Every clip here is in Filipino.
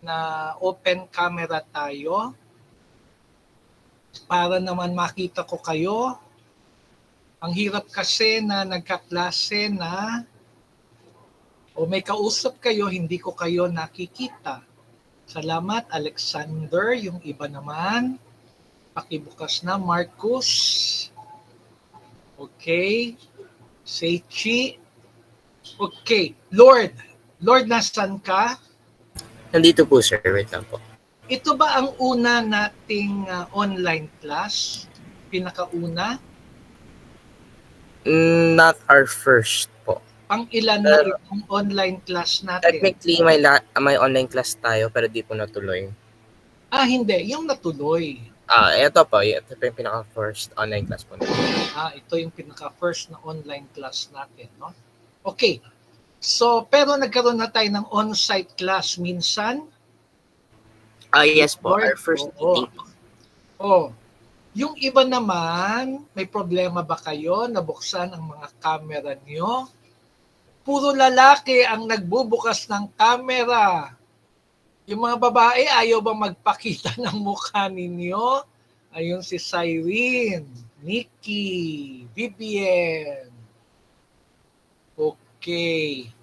na open camera tayo para naman makita ko kayo. Ang hirap kasi na nagkaklase na o may kausap kayo, hindi ko kayo nakikita. Salamat, Alexander. Yung iba naman, pakibukas na. Marcus. Okay. Seichi. Okay. Lord, nasan ka? Nandito po, sir. Wait lang po. Ito ba ang una nating online class? Pinakauna? Not our first po. Pang ilan na itong online class natin? Technically, may online class tayo pero di po natuloy. Hindi. Yung natuloy. Ito po. Ito po yung pinaka-first online class po natin. Ito yung pinaka-first na online class natin. No? Okay. So, pero nagkaroon na tayo ng on-site class minsan? Yes po. Our first meeting po. Yung iba naman, may problema ba kayo? Nabuksan ang mga camera nyo? Puro lalaki ang nagbubukas ng camera. Yung mga babae, ayaw ba magpakita ng mukha ninyo? Ayun si Cyrene, Nikki, Vivian. Okay.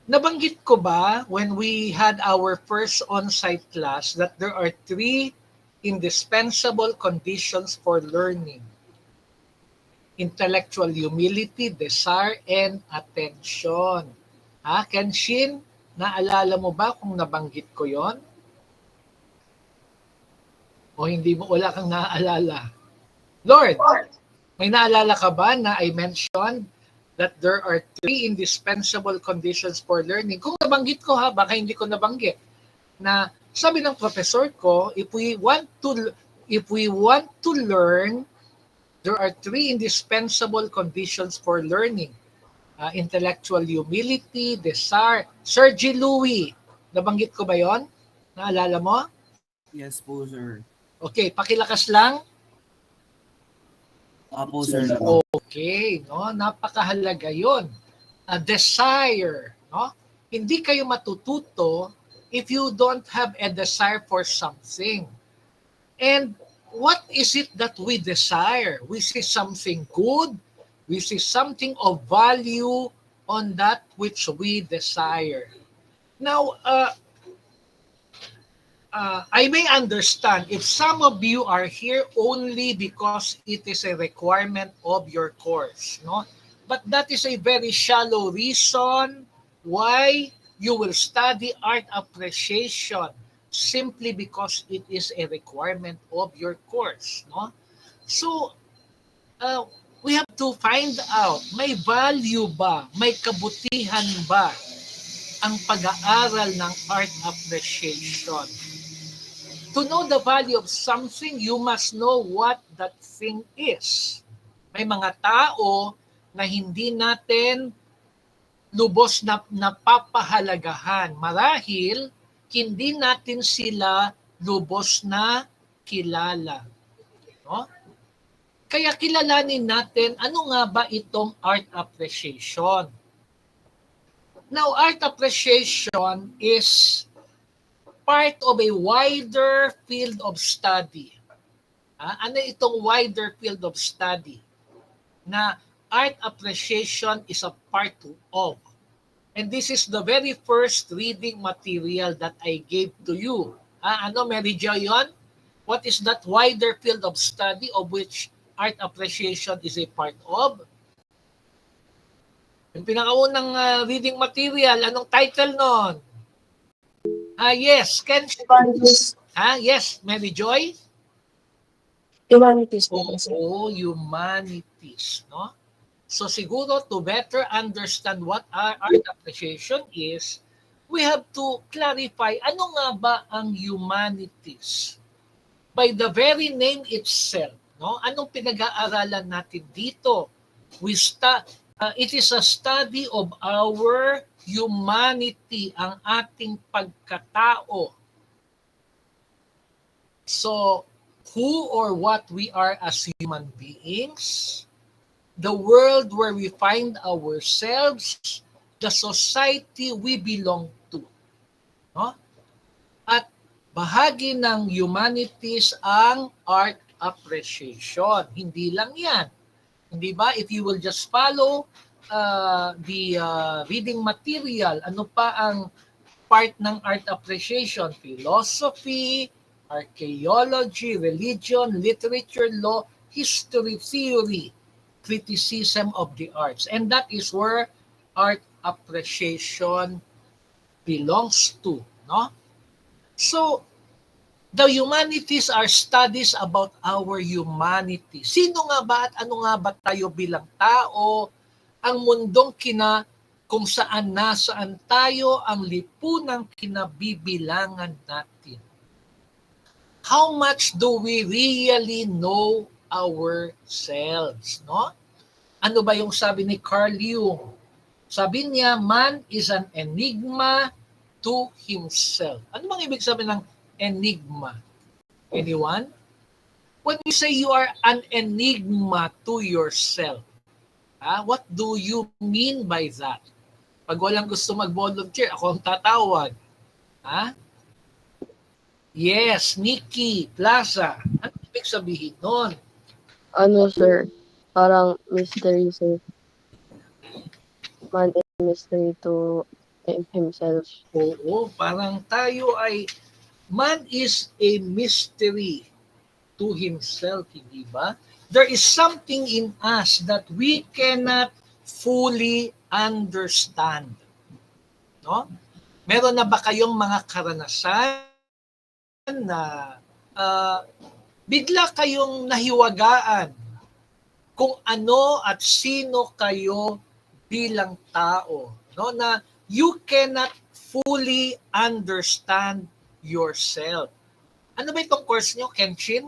Nabanggit ko ba when we had our first on-site class that there are 3 indispensable conditions for learning? Intellectual humility, desire, and attention. Kenshin, naalala mo ba kung nabanggit ko yon? O hindi mo, wala kang naaalala? Lord, may naalala ka ba na I mentioned that there are 3 indispensable conditions for learning? Kung nabanggit ko baka hindi ko nabanggit. Na sabi ng professor ko, if we want to learn, there are 3 indispensable conditions for learning. Intellectual humility, desire. Sir G. Louis, nabanggit ko ba yon? Naalala mo? Yes po, sir. Okay, pakilakas lang. Apo, sir. Okay, no? Napakahalaga yon. Desire. No? Hindi kayo matututo if you don't have a desire for something. And what is it that we desire? We see something good. We see something of value on that which we desire. Now, I may understand if some of you are here only because it is a requirement of your course, no? But that is a very shallow reason why you will study art appreciation, simply because it is a requirement of your course, no? So, we have to find out, may value ba, may kabutihan ba ang pag-aaral ng art appreciation? To know the value of something, you must know what that thing is. May mga tao na hindi natin lubos na napapahalagahan. Marahil, hindi natin sila lubos na kilala. No? Kaya kilalanin natin, ano nga ba itong art appreciation? Now, art appreciation is part of a wider field of study. Ano itong wider field of study? Na art appreciation is a part of. And this is the very first reading material that I gave to you. Mary Jo yun? What is that wider field of study of which art appreciation is a part of? Yung pinakaunang reading material, anong title nun? Yes, Humanities. Yes, Mary Joy? Humanities. Humanities, no? So siguro to better understand what art appreciation is, we have to clarify ano nga ba ang humanities. By the very name itself, no? Anong pinag-aaralan natin dito? It is a study of our humanity, ang ating pagkatao. So, who or what we are as human beings, the world where we find ourselves, the society we belong to. No? bahagi ng humanities ang art appreciation. Hindi lang yan. Hindi ba? If you will just follow the reading material, ano pa ang part ng art appreciation? Philosophy, archaeology, religion, literature, law, history, theory, criticism of the arts. And that is where art appreciation belongs to, no? So, the humanities are studies about our humanity. Sino nga ba at ano nga ba tayo bilang tao? Ang mundong kung saan nasaan tayo, ang lipunang kinabibilangan natin. How much do we really know ourselves, no? Ano ba yung sabi ni Carl Jung? Sabi niya, man is an enigma to himself. Ano bang ibig sabihin ng enigma? Anyone? When you say you are an enigma to yourself, what do you mean by that? Pag walang gusto mag-volunteer, ako ang tatawag. Yes, Nikki Plaza. Ano ibig sabihin nun? Ano, sir? Parang mystery, sir. Man is mystery to himself. Oo, parang tayo ay, man is a mystery to himself, hindi ba? There is something in us that we cannot fully understand. No? Meron na ba kayong mga karanasan na bigla kayong nahiwagaan kung ano at sino kayo bilang tao, no? Na you cannot fully understand yourself. Ano ba itong course nyo, Kenshin?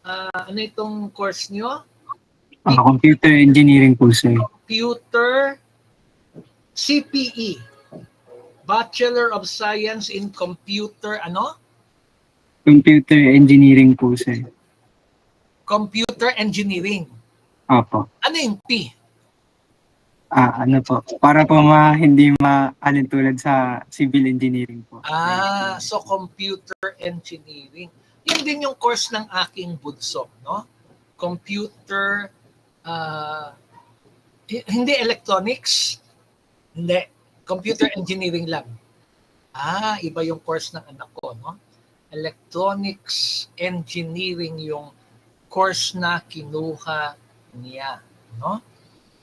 Ano itong course nyo? Computer engineering po, sir. Computer CPE. Bachelor of Science in Computer, ano? Computer engineering po, sir. Computer Engineering. Opo. Ano yung P? Ano po, para po hindi maalintulad sa civil engineering po. So Computer Engineering. Yun din yung course ng aking bunso, no? Computer, hindi electronics, hindi. Computer Engineering lang. Iba yung course ng anak ko, no? Electronics Engineering yung course na kinuha niya, no?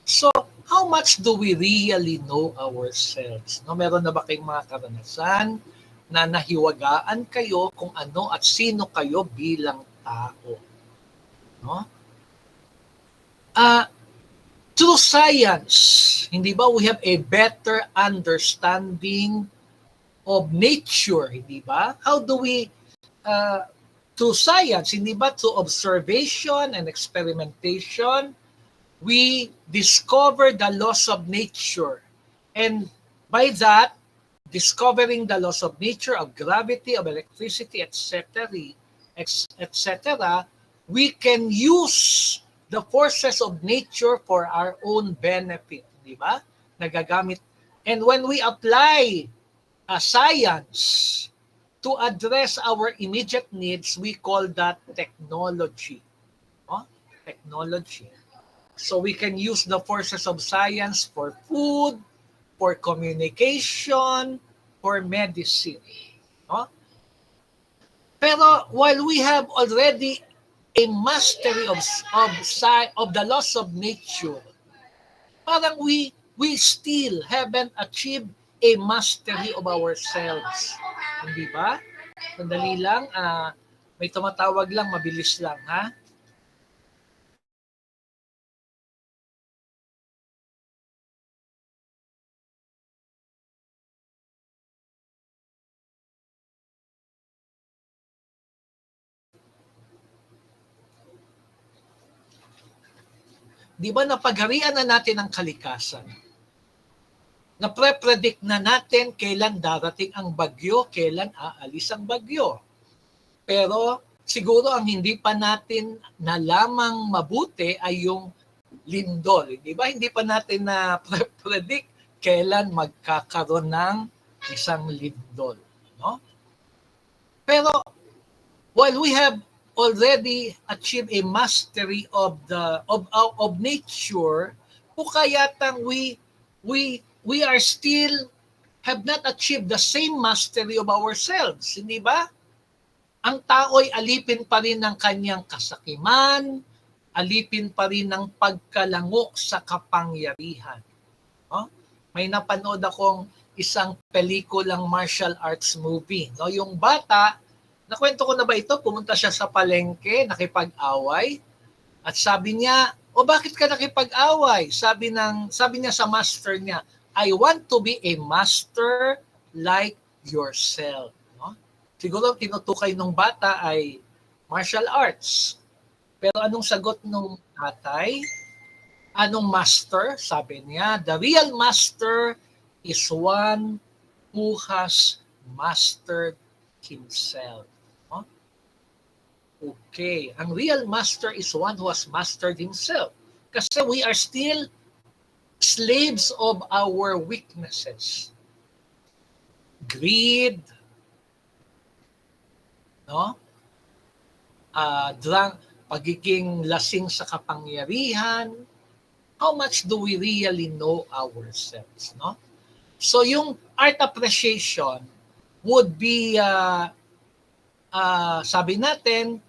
So, how much do we really know ourselves? No, meron na ba kayong mga karanasan na nahiwagaan kayo kung ano at sino kayo bilang tao? No? Through science, hindi ba we have a better understanding of nature, hindi ba? How do we through science, hindi ba through observation and experimentation, we discover the laws of nature. And by that, discovering the laws of nature, of gravity, of electricity, etc., we can use the forces of nature for our own benefit. Di ba? Nagagamit. And when we apply science to address our immediate needs, we call that technology. Technology. So we can use the forces of science for food, for communication, for medicine. No? Pero while we have already a mastery of the laws of nature, parang we still haven't achieved a mastery of ourselves. Hindi ba? Sandali lang, may tumatawag lang, mabilis lang, ha? Di ba napagharian na natin ang kalikasan? Napre-predict na natin kailan darating ang bagyo, kailan aalis ang bagyo. Pero siguro ang hindi pa natin nalamang mabuti ay yung lindol. Di ba? Hindi pa natin na predict kailan magkakaroon ng isang lindol. No? Pero while we have already achieved a mastery of nature, kukayatang we are still have not achieved the same mastery of ourselves, hindi ba? Ang tao'y alipin pa rin ng kanyang kasakiman, alipin pa rin ng pagkalangok sa kapangyarihan. No? May napanood akong isang pelikulang martial arts movie. No? Yung bata, nakwento ko na ba ito? Pumunta siya sa palengke, nakipag-away, at sabi niya, bakit ka nakipag-away? Sabi niya sa master niya, I want to be a master like yourself. No? Siguro tinutukay ng bata ay martial arts. Pero anong sagot ng tatay? Anong master? Sabi niya, the real master is one who has mastered himself. No? Okay, ang real master is one who has mastered himself. Kasi we are still slaves of our weaknesses. Greed, no? Pagiging lasing sa kapangyarihan. How much do we really know ourselves, no? So yung art appreciation would be, sabi natin,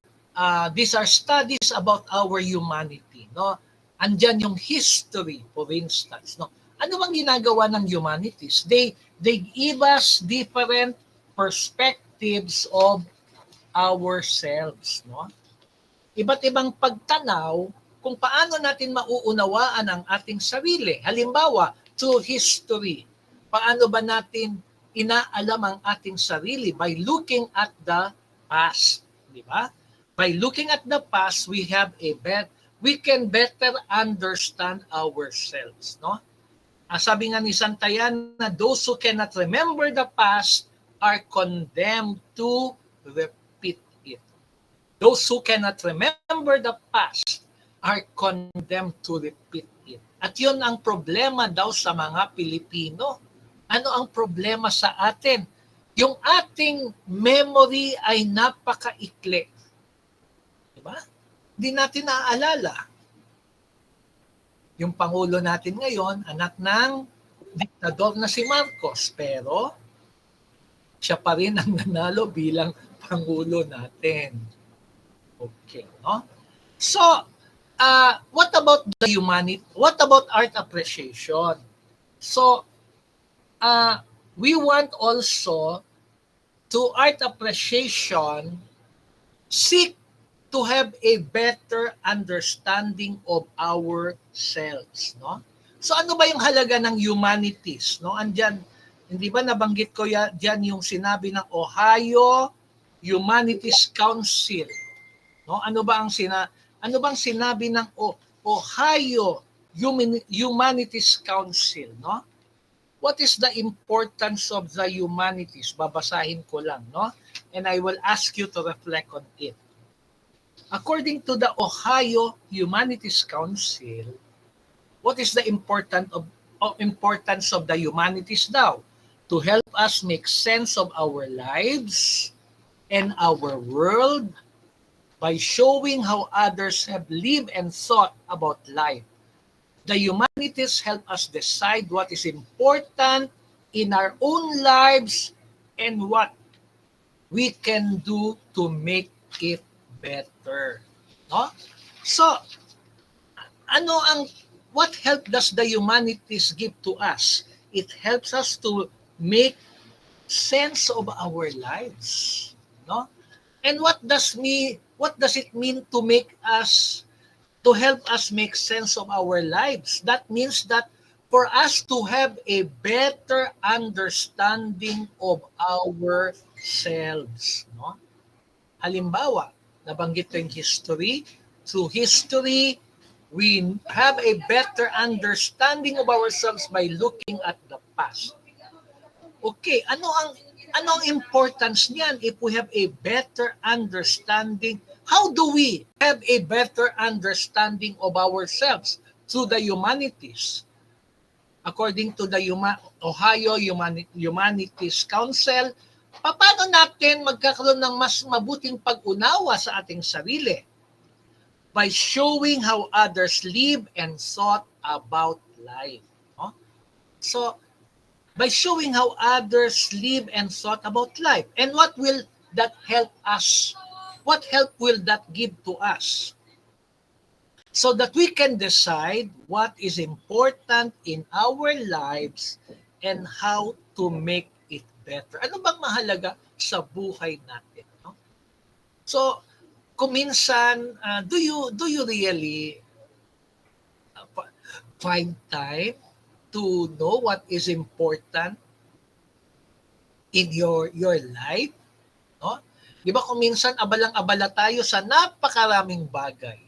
these are studies about our humanity, no? Andyan yung history, for instance, no? Ano bang ginagawa ng humanities? They give us different perspectives of ourselves, no? Iba't ibang pagtanaw kung paano natin mauunawaan ang ating sarili. Halimbawa, through history. Paano ba natin inaalam ang ating sarili? By looking at the past, di ba? By looking at the past, we can better understand ourselves, no? Sabi nga ni Santayan na those who cannot remember the past are condemned to repeat it. Those who cannot remember the past are condemned to repeat it. At yun ang problema daw sa mga Pilipino. Ano ang problema sa atin? Yung ating memory ay napakaikli. Diba? Hindi natin naaalala. Yung Pangulo natin ngayon, anak ng diktador na si Marcos, pero siya pa rin ang nanalo bilang Pangulo natin. Okay, no? So, what about the humanity? What about art appreciation? So, we want also to art appreciation seek to have a better understanding of ourselves, no? So ano ba yung halaga ng humanities, no? Andyan, hindi ba nabanggit ko diyan yung sinabi ng Ohio Humanities Council, no? Ano bang sinabi ng Ohio Humanities Council, no? What is the importance of the humanities? Babasahin ko lang, no? And I will ask you to reflect on it. According to the Ohio Humanities Council, what is the importance of the humanities now? To help us make sense of our lives and our world by showing how others have lived and thought about life. The humanities help us decide what is important in our own lives and what we can do to make it better. No? So, what help does the humanities give to us? It helps us to make sense of our lives. No? And what does it mean to help us make sense of our lives? That means that for us to have a better understanding of ourselves. No? Halimbawa, nabanggit ko yung history. Through history, we have a better understanding of ourselves by looking at the past. Okay, ano ang importance niyan if we have a better understanding? How do we have a better understanding of ourselves? Through the humanities. According to the Ohio Humanities Council, paano natin magkakaroon ng mas mabuting pag-unawa sa ating sarili? By showing how others live and thought about life. No? So, by showing how others live and thought about life. And what will that help us? What help will that give to us? So that we can decide what is important in our lives and how to make it better. Ano bang mahalaga sa buhay natin? No? So, kung minsan, do you really find time to know what is important in your life? No? Di ba kung minsan abalang-abala tayo sa napakaraming bagay.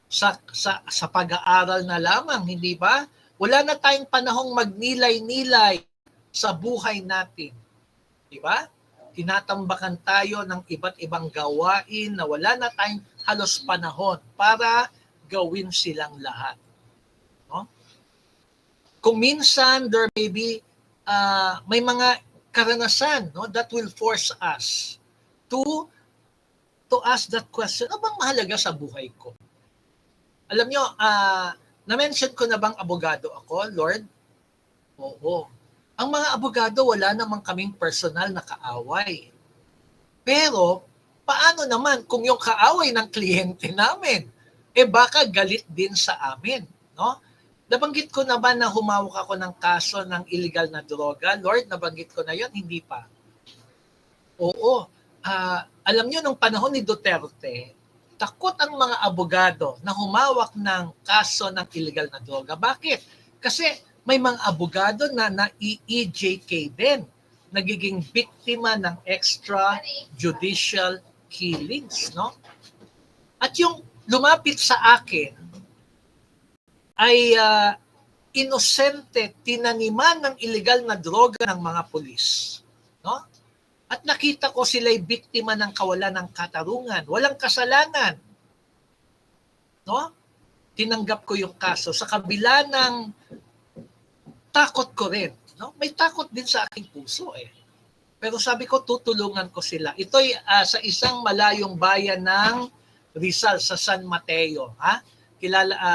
Sa pag-aaral na lamang, hindi ba? Wala na tayong panahong magnilay-nilay sa buhay natin. Di ba? Tinatambakan tayo ng iba't ibang gawain na wala na tayong halos panahon para gawin silang lahat. No? Kung minsan there may be may mga karanasan, no, that will force us to ask that question, ano bang mahalaga sa buhay ko? Alam nyo, na-mention ko na bang abogado ako, Lord? Oo. Ang mga abogado, wala namang kaming personal na kaaway. Pero, paano naman kung yung kaaway ng kliyente namin, baka galit din sa amin, no? Nabanggit ko na ba na humawak ako ng kaso ng illegal na droga? Lord, nabanggit ko na yon, hindi pa. Oo. Alam nyo, nung panahon ni Duterte, takot ang mga abogado na humawak ng kaso ng illegal na droga. Bakit? Kasi may mga abogado na na-EJK din, nagiging biktima ng extrajudicial killings, no? At yung lumapit sa akin ay inosente, tinaniman ng illegal na droga ng mga pulis, no? At nakita ko sila'y biktima ng kawalan ng katarungan, walang kasalanan, no? Tinanggap ko yung kaso sa kabila ng takot ko rin. No? May takot din sa aking puso eh. Pero sabi ko, tutulungan ko sila. Ito'y sa isang malayong bayan ng Rizal, sa San Mateo. Ha?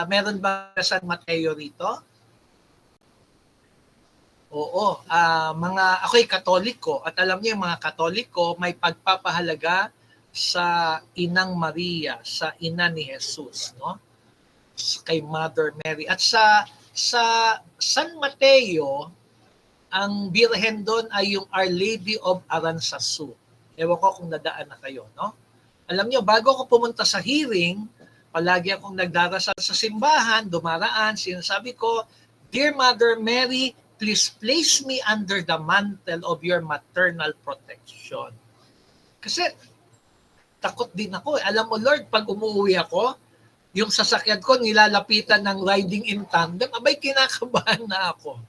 Meron ba San Mateo rito? Oo. Ako'y Katoliko. At alam niyo, yung mga Katoliko, may pagpapahalaga sa Inang Maria, sa ina ni Jesus. No? Kay Mother Mary. At sa San Mateo, ang birhen doon ay yung Our Lady of Aranzazu. Ewan ko kung nadaan na kayo, no? Alam niyo, bago ako pumunta sa hearing, palagi akong nagdarasal sa simbahan, dumaraan, sinasabi ko, Dear Mother Mary, please place me under the mantle of your maternal protection. Kasi takot din ako. Alam mo, Lord, pag umuwi ako, yung sasakyan ko nilalapitan ng riding in tandem, abay kinakabahan na ako.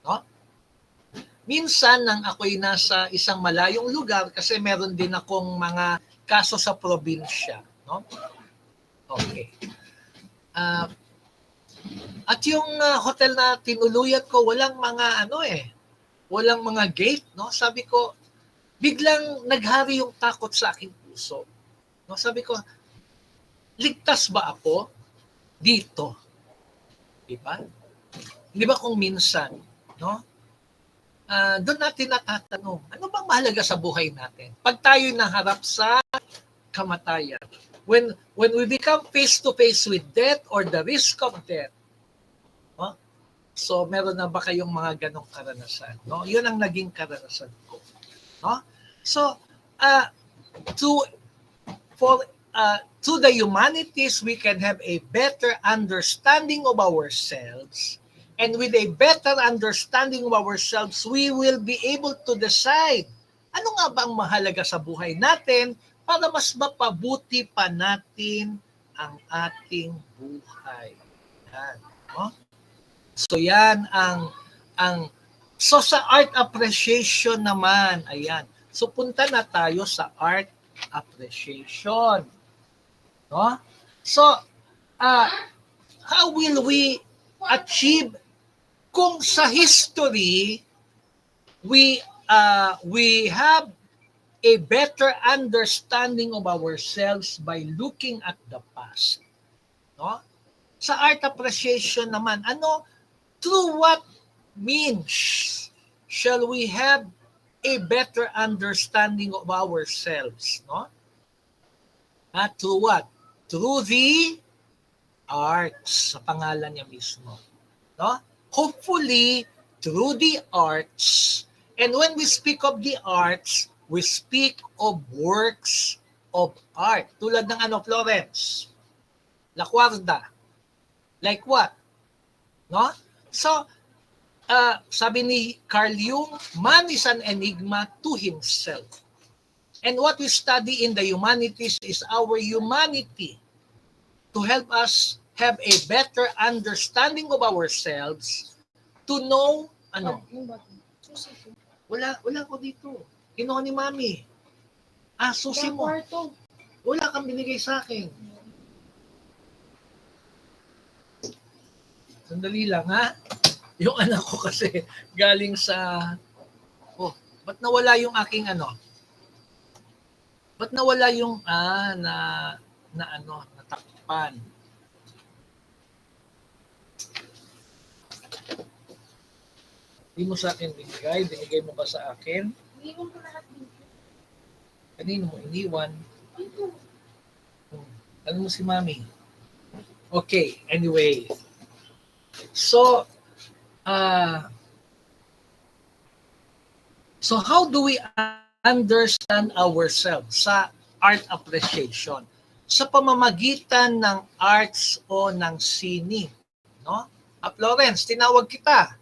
No? Minsan nang ako'y nasa isang malayong lugar kasi meron din akong mga kaso sa probinsya. No? Okay. At yung hotel na tinuluyan ko, walang mga walang mga gate. No? Sabi ko, biglang naghari yung takot sa aking puso. No? Sabi ko, ligtas ba ako dito? Diba? Di ba kung minsan, no? Doon natin natatanong, ano bang mahalaga sa buhay natin? Pag tayo naharap sa kamatayan, when we become face to face with death or the risk of death, no? So meron na ba kayong mga ganong karanasan? No? Yun ang naging karanasan ko. No? So, to the humanities, we can have a better understanding of ourselves. And with a better understanding of ourselves, we will be able to decide ano nga ba ang mahalaga sa buhay natin para mas mapabuti pa natin ang ating buhay. Yan, no? So yan so sa art appreciation naman, ayan. So punta na tayo sa art appreciation. No? So, how will we achieve kung sa history we we have a better understanding of ourselves by looking at the past. No? Sa art appreciation naman, through what means shall we have a better understanding of ourselves? No? Through what? Through the arts, sa pangalan niya mismo. No? Hopefully, through the arts, and when we speak of the arts, we speak of works of art. Tulad ng Florence, Laguardia. Like what? No? So, sabi ni Carl Jung, man is an enigma to himself. And what we study in the humanities is our humanity to help us have a better understanding of ourselves, to know, Wala ko dito. Kinuha ni Mami. Susi mo. Wala kang binigay sa akin. Sandali lang, ha? Yung anak ko kasi galing sa... ba't nawala yung aking Ba't nawala yung natakpan? Hindi mo sa akin binigay? Binigay mo ba sa akin? Iniwan ko lahat dito. Kanino mo iniwan? Ano mo si Mami? Okay, anyway. So how do we understand ourselves sa art appreciation? Sa pamamagitan ng arts o ng sining. No? Florence, tinawag kita.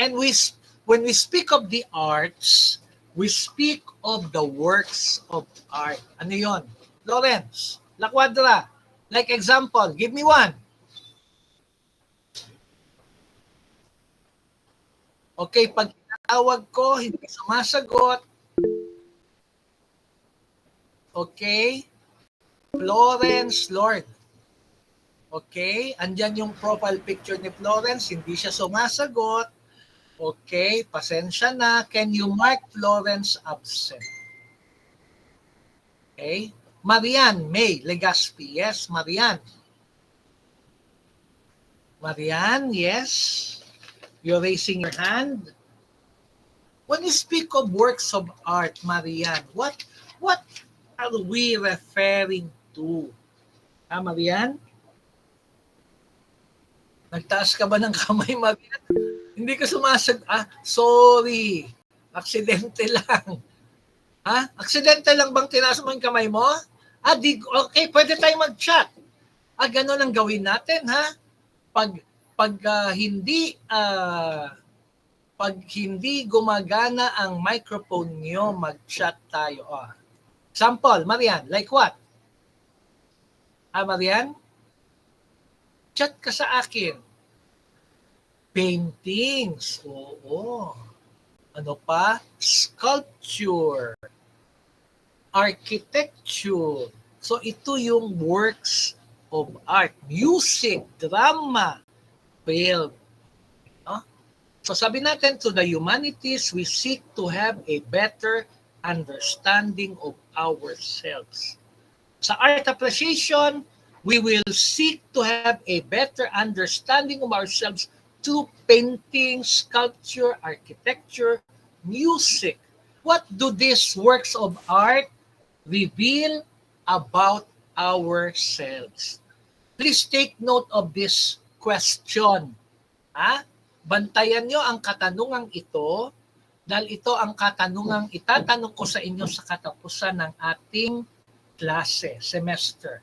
And when we speak of the arts, we speak of the works of art. Ano yon? Lawrence, Laguardia. Like example, give me one. Okay, pag tinatawag ko, hindi sumasagot. Okay? Florence Lord. Okay? Andyan yung profile picture ni Florence, hindi siya sumasagot. Okay, pasensya na. Can you mark Florence absent? Okay. Marian May Legaspi. Yes, Marian. Marian, yes. You're raising your hand. When you speak of works of art, Marian, what are we referring to? Marian? Nagtaas ka ba ng kamay, Marian? Hindi ka sumasag. Sorry. Aksidente lang. Aksidente lang bang tinaas mo yung kamay mo? Okay, pwede tayong mag-chat. Ganun ang gawin natin, ha? Pag hindi gumagana ang microphone niyo, mag-chat tayo. Example, Marian, like what? Marian? Chat ka sa akin. Paintings. Oo. Ano pa? Sculpture. Architecture. So ito yung works of art. Music, drama, film. No? So sabi natin, to the humanities, we seek to have a better understanding of ourselves. Sa art appreciation, we will seek to have a better understanding of ourselves through painting, sculpture, architecture, music. What do these works of art reveal about ourselves? Please take note of this question. Bantayan nyo ang katanungang ito dahil ito ang katanungang itatanong ko sa inyo sa katapusan ng ating klase, semester.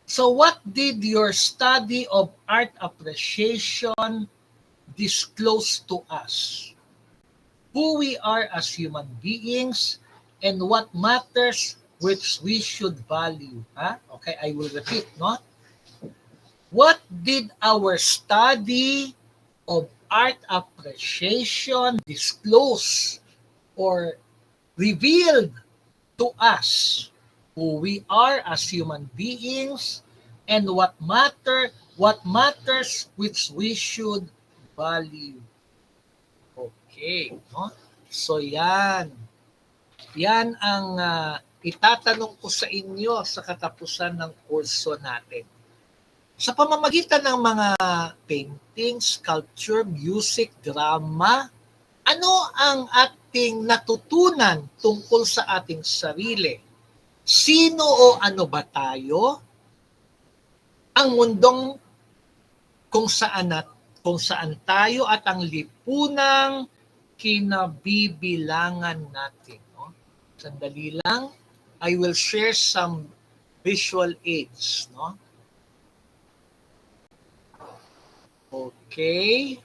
So what did your study of art appreciation disclose to us? Who we are as human beings and what matters which we should value. Okay, I will repeat, no? What did our study of art appreciation disclose or revealed to us? Who we are as human beings and what matters which we should value. Okay, no? So yan. Yan ang itatanong ko sa inyo sa katapusan ng kurso natin. Sa pamamagitan ng mga painting, sculpture, music, drama, ano ang ating natutunan tungkol sa ating sarili? Sino o ano ba tayo? Ang mundong kung saan tayo at ang lipunang kinabibilangan natin. No? Sandali lang, I will share some visual aids. No? Okay.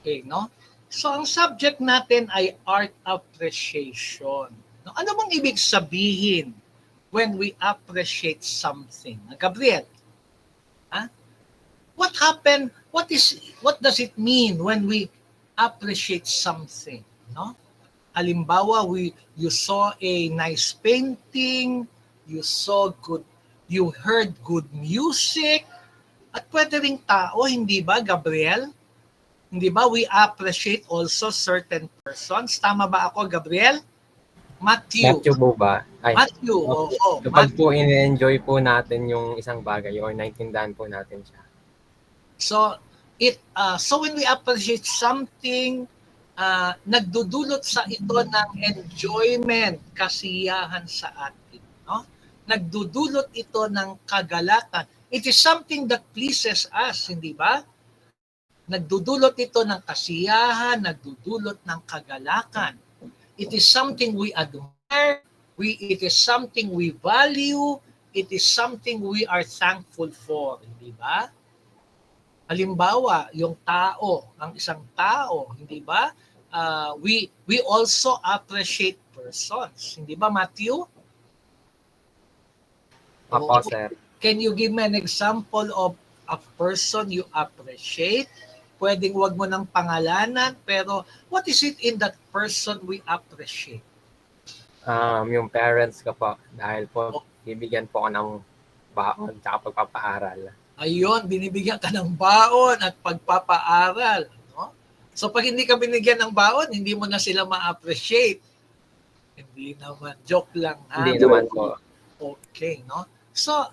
Okay, no? So ang subject natin ay art appreciation. No, ano bang ibig sabihin when we appreciate something? Gabriel, ha? What happened? What does it mean when we appreciate something, no? Halimbawa, you saw a nice painting, you heard good music, at pwede ring tao, hindi ba, Gabriel? Hindi ba we appreciate also certain persons? Tama ba ako, Gabriel? Matthew po ba? Ay, Matthew, oo. kapag po in-enjoy po natin yung isang bagay or naintindahan po natin siya. So when we appreciate something, nagdudulot sa ito ng enjoyment, kasiyahan sa atin, no? Nagdudulot ito ng kagalakan. It is something that pleases us, hindi ba? Nagdudulot ito ng kasiyahan, nagdudulot ng kagalakan. It is something we admire, it is something we value, it is something we are thankful for, hindi ba? Halimbawa, yung tao, ang isang tao, hindi ba? We also appreciate persons, hindi ba, Matthew? Opo, sir. Can you give me an example of a person you appreciate? Pwedeng wag mo ng pangalanan, pero what is it in that person we appreciate? Yung parents ko po, dahil po bibigyan po ako ng baon at pagpapaaral. Ayun, binibigyan ka ng baon at pagpapaaral. No? So pag hindi ka binigyan ng baon, hindi mo na sila ma-appreciate. Hindi naman, joke lang. Ha? Hindi naman po. Okay, no? So,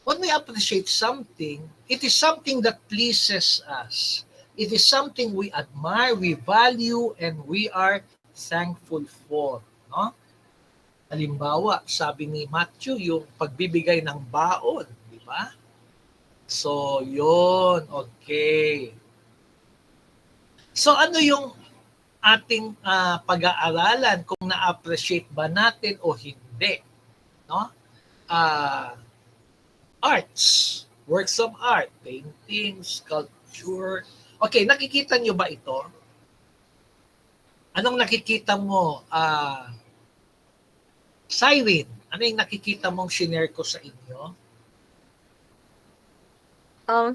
when we appreciate something, it is something that pleases us. It is something we admire, we value, and we are thankful for. No? Halimbawa, sabi ni Matthew, yung pagbibigay ng baon, di ba? So, yun. Okay. So, ano yung ating pag-aaralan kung na-appreciate ba natin o hindi? No? Arts, works of art, painting, sculpture. Okay, nakikita nyo ba ito? Anong nakikita mo? Cyrene, ano yung nakikita mong shinare ko sa inyo?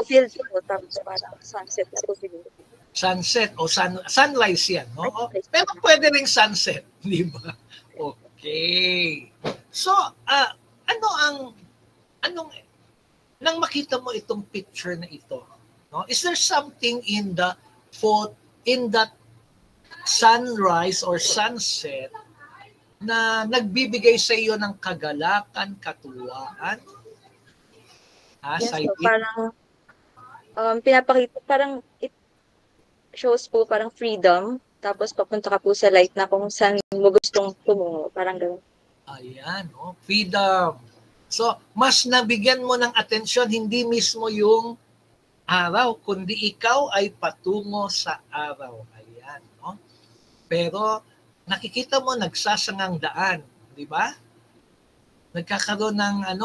Field po, tapos parang sunset na po siguro. Sunset o sunrise yan, no? Pero pwede ring sunset, di ba? Okay. So, nang makita mo itong picture na ito, no? Is there something in that sunrise or sunset na nagbibigay sa iyo ng kagalakan, katuwaan? Yes, so parang pinapakita, parang it shows po parang freedom, tapos papunta ka po sa light na kung saan mo gustong tumungo, parang gano'n. Ayan, no? Freedom. So, mas nabigyan mo ng atensyon, hindi mismo yung araw, kundi ikaw ay patungo sa araw. Ayan, no? Pero, nakikita mo, nagsasangang daan, di ba? Nagkakaroon ng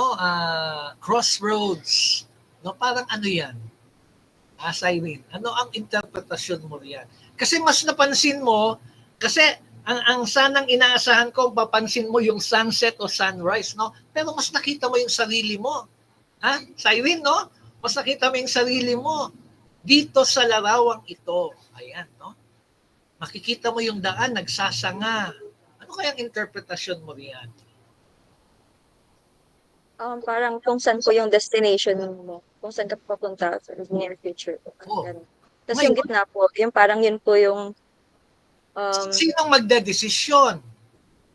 crossroads. No? Parang ano yan? Irene, ano ang interpretasyon mo riyan? Kasi mas napansin mo, kasi ang sanang inaasahan ko, papansin mo yung sunset o sunrise, no? Pero mas nakita mo yung sarili mo. Ha? Irene, no? Mas nakita mo yung sarili mo dito sa larawang ito. Ayan, no? Makikita mo yung daan, nagsasanga. Ano kayang interpretasyon mo riyan? Parang kung saan po yung destination mo, kung saan ka papunta sa near future. Oh. Tapos yung gitna po, yung parang yun po yung sinong magdedesisyon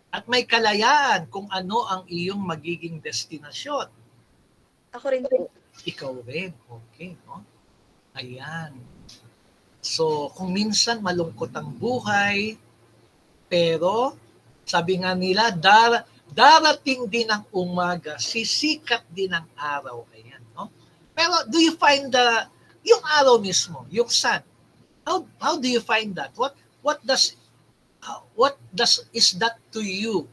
at may kalayaan kung ano ang iyong magiging destinasyon? ako rin po. Ikaw rin. Okay, no? Ayan. So, kung minsan malungkot ang buhay, pero sabi nga nila, darating din ang umaga, sisikat din ang araw. Ayan, no? Pero do you find yung araw mismo, yung sun, how do you find that? What is that to you?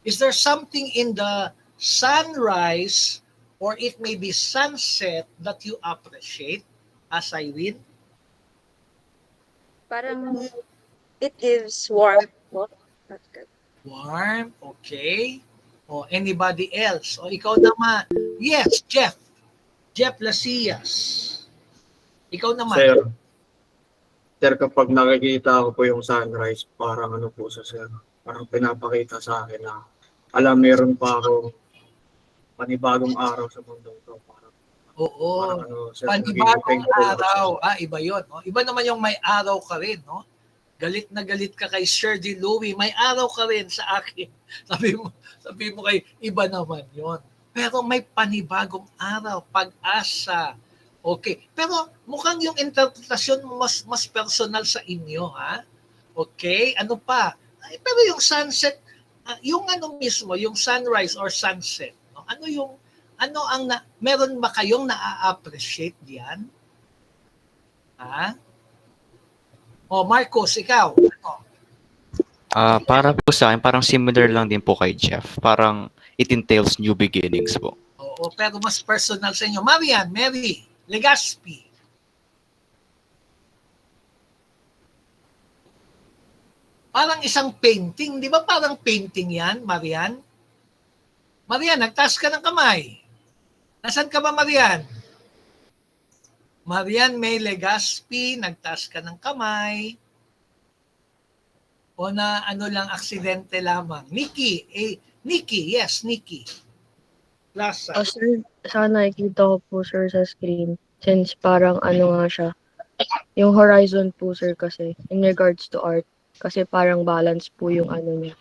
Is there something in the sunrise or it may be sunset that you appreciate, as Irene? Parang it gives warmth po. Warm, okay. O anybody else? O ikaw naman. Yes, Jeff. Jeff Lasias. Ikaw naman. Sir, kapag nakikita ko po yung sunrise, parang ano po sir, parang pinapakita sa akin na meron pa akong panibagong araw sa mundo to. Oo. Sir, panibagong araw. Iba yun. No? Iba naman yung may araw ka rin, no? Galit na galit ka kay Sir D. Louie, may araw ka rin sa akin. Sabi mo kay iba naman yon. Pero may panibagong araw, pag-asa. Okay. Pero mukhang yung interpretasyon mo mas personal sa inyo, ha? Okay? Ano pa? Pero yung sunset, yung ano mismo, yung sunrise or sunset, no? Meron ba kayong na-appreciate diyan? Ha? O Marcos, ikaw. Para po sa akin, parang similar lang din po kay Jeff. Parang it entails new beginnings po. Oo, pero mas personal sa inyo. Mary Legaspi. Parang isang painting. Di ba parang painting yan, Marian? Marian, nagtaas ka ng kamay. Nasaan ka ba, Marian? Marian May Legaspi, nagtaas ka ng kamay. O na ano lang, aksidente lamang. Nikki, yes, Nikki. Plaza. Sir, sana nakikita ko po, sir, sa screen. Since parang ano nga siya. Yung horizon po, sir, kasi in regards to art. Kasi parang balance po yung ano niya.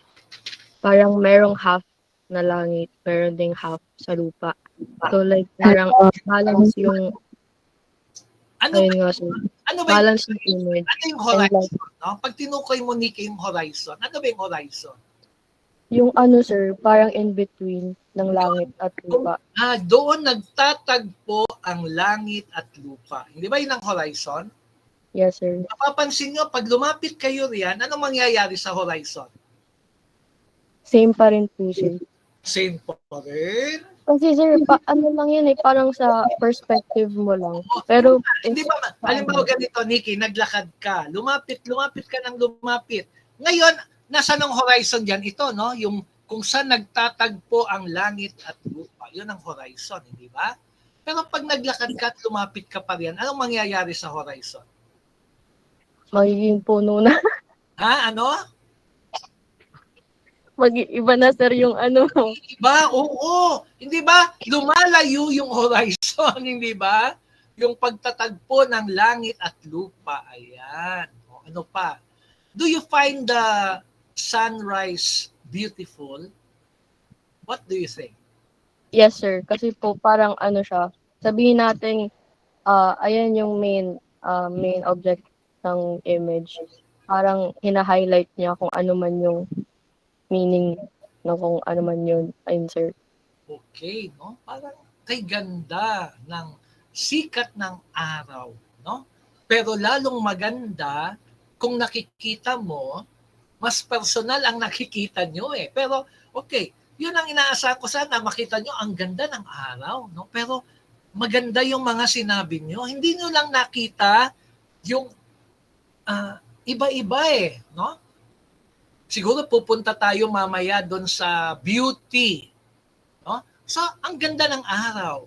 Parang merong half na langit, meron ding half sa lupa. So like parang balance yung ayun nga, sir. Balance yung image. Ano yung horizon? No? Pag tinukoy mo, Nikki, yung horizon, ano ba yung horizon? Yung ano, sir, parang in between ng langit at lupa. Doon nagtatagpo ang langit at lupa. Hindi ba yun ang horizon? Yes, sir. Napapansin nyo, pag lumapit kayo riyan, anong mangyayari sa horizon? Same pa rin po, sir. Same pa rin? Kasi, sir, ano lang yun parang sa perspective mo lang. Pero, hindi ba, halimbawa ganito, Nikki, naglakad ka, lumapit ka ng lumapit. Ngayon, nasa ng horizon dyan? Ito, no? Yung kung saan nagtatagpo ang langit at lupa. Yun ang horizon, hindi ba? Pero pag naglakad ka at lumapit ka pa rin, anong mangyayari sa horizon? Magiging puno na. Ano? Mag-iba na, sir, yung ano. Iba? Oo. Hindi ba? Lumalayo yung horizon, hindi ba? Yung pagtatagpo ng langit at lupa. Ayan. O, ano pa? Do you find the sunrise beautiful? What do you think? Yes, sir. Kasi po parang ano siya. Sabihin natin, ayan yung main object ng image. Parang hina-highlight niya kung ano man yung meaning na kung ano man yun. Ayun, sir. Okay, no? Parang kay ganda ng sikat ng araw, no? Pero lalong maganda kung nakikita mo, mas personal ang nakikita nyo eh. Pero okay, yun ang inaasahan ko, sana makita nyo ang ganda ng araw, no? Pero maganda yung mga sinabi nyo. Hindi nyo lang nakita yung iba-iba eh, no? Siguro pupunta tayo mamaya doon sa beauty, no? So, ang ganda ng araw,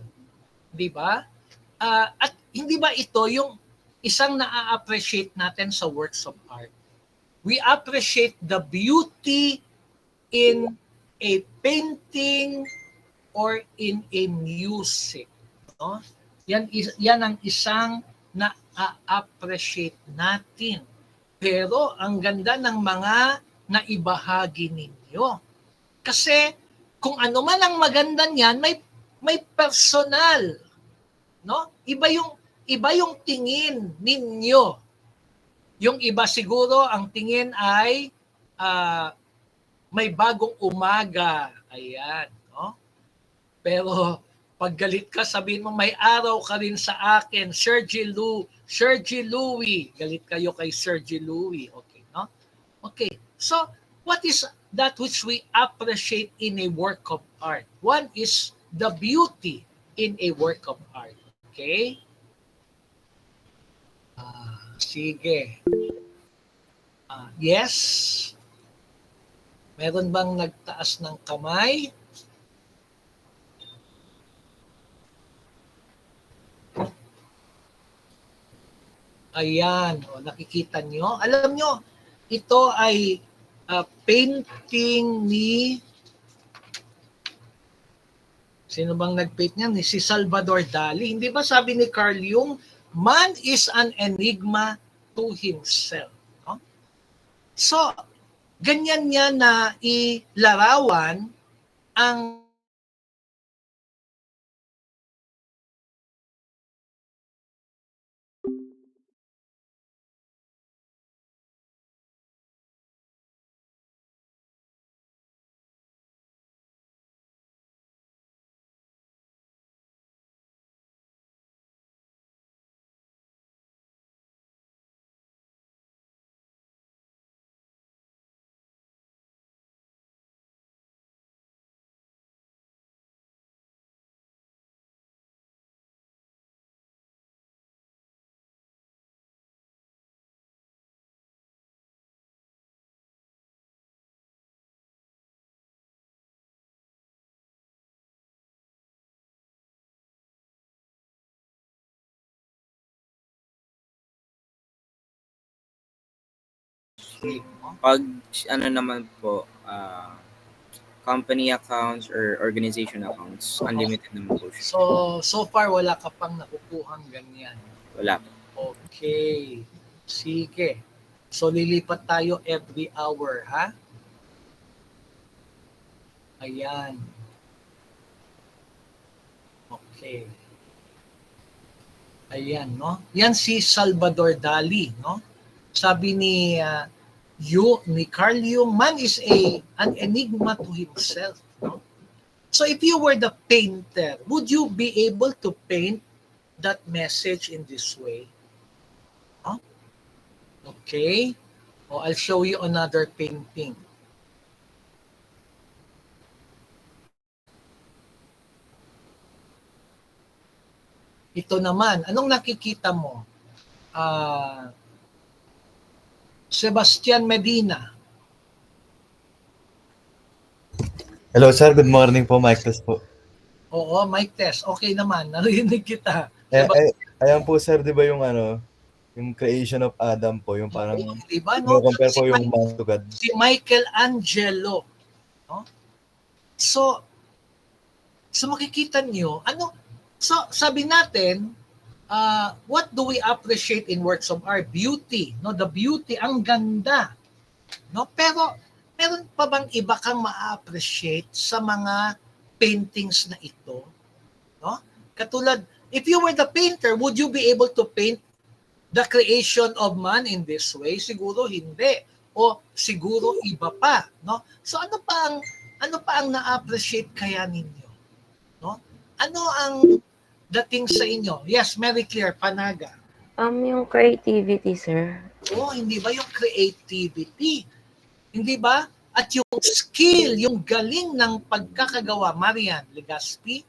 di ba? At hindi ba ito yung isang na-appreciate natin sa works of art? We appreciate the beauty in a painting or in a music, no? Yan ang isang na-appreciate natin. Pero ang ganda ng mga naibahagi ninyo. Kasi kung ano man ang maganda niyan, may personal, no? Iba yung tingin ninyo. Yung iba siguro ang tingin ay may bagong umaga. Ayan, no? Pero pag galit ka, sabihin mo may araw ka rin sa akin, Sergi Louie. Galit kayo kay Sergi Louie. Okay, no? Okay. So, what is that which we appreciate in a work of art? One is the beauty in a work of art. Okay? Sige. Yes? Meron bang nagtaas ng kamay? Ayan, nakikita nyo. Alam nyo, ito ay painting ni, sino bang nag-paint niyan? Si Salvador Dali. Hindi ba sabi ni Carl Jung, man is an enigma to himself. No? So, ganyan niya na ilarawan ang Pag ano naman po, company accounts or organization accounts, unlimited naman po siya. So far wala ka pang nakukuhang ganyan. Wala po. Okay. Sige. So lilipat tayo every hour, ha? Ayan. Okay. Ayan, no? Yan si Salvador Dali, no? Sabi ni Carl Jung, man is an enigma to himself. No? So if you were the painter, would you be able to paint that message in this way? Huh? Okay. I'll show you another painting. Ito naman, anong nakikita mo? Sebastian Medina. Hello sir, good morning po, Mike Tess po. Oo, Mike Tess. Okay naman, narinig kita. Ayan po sir, di ba yung yung creation of Adam po, yung parang diba, no? compare po yung man to God. Si Michelangelo. No? So makikita nyo, sabi natin, what do we appreciate in works of art? Beauty, no? The beauty, ang ganda, no? Pero meron pa bang iba kang ma-appreciate sa mga paintings na ito, no? Katulad, if you were the painter, would you be able to paint the creation of man in this way? Siguro hindi, o siguro iba pa, no? So ano pa ang Ano pa ang na-appreciate kaya ninyo? No? Ano ang dating sa inyo? Yes, very clear, Panaga. Yung creativity, sir. Oh, hindi ba yung creativity? Hindi ba? At yung skill, yung galing ng pagkakagawa. Marian Legaspi?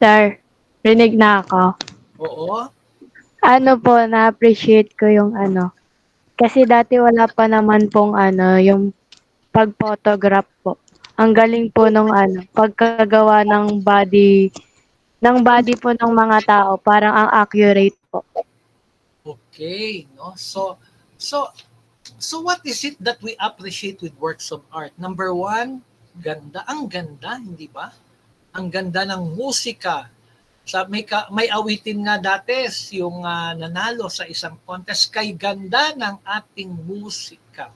Sir, rinig na ako. Oo. Ano po, na-appreciate ko yung ano. Kasi dati wala pa naman pong ano, yung pag-photograph po. Ang galing po nung ano, pagkagawa ng body po ng mga tao, parang ang accurate po. Okay, no? So what is it that we appreciate with works of art? Number one, ganda. Ang ganda, hindi ba? Ang ganda ng musika. May awitin nga dati yung nanalo sa isang contest kay ganda ng ating musika.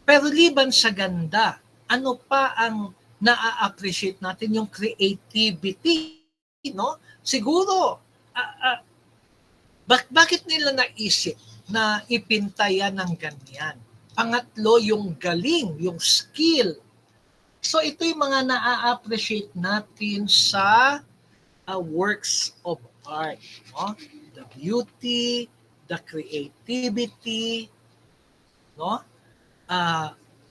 Pero liban sa ganda, ano pa ang na-appreciate natin? Yung creativity, no? Siguro, bakit nila naisip na ipintayan ng ganyan? Pangatlo, yung galing, yung skill. So ito yung mga na-appreciate natin sa works of art. No? The beauty, the creativity, no?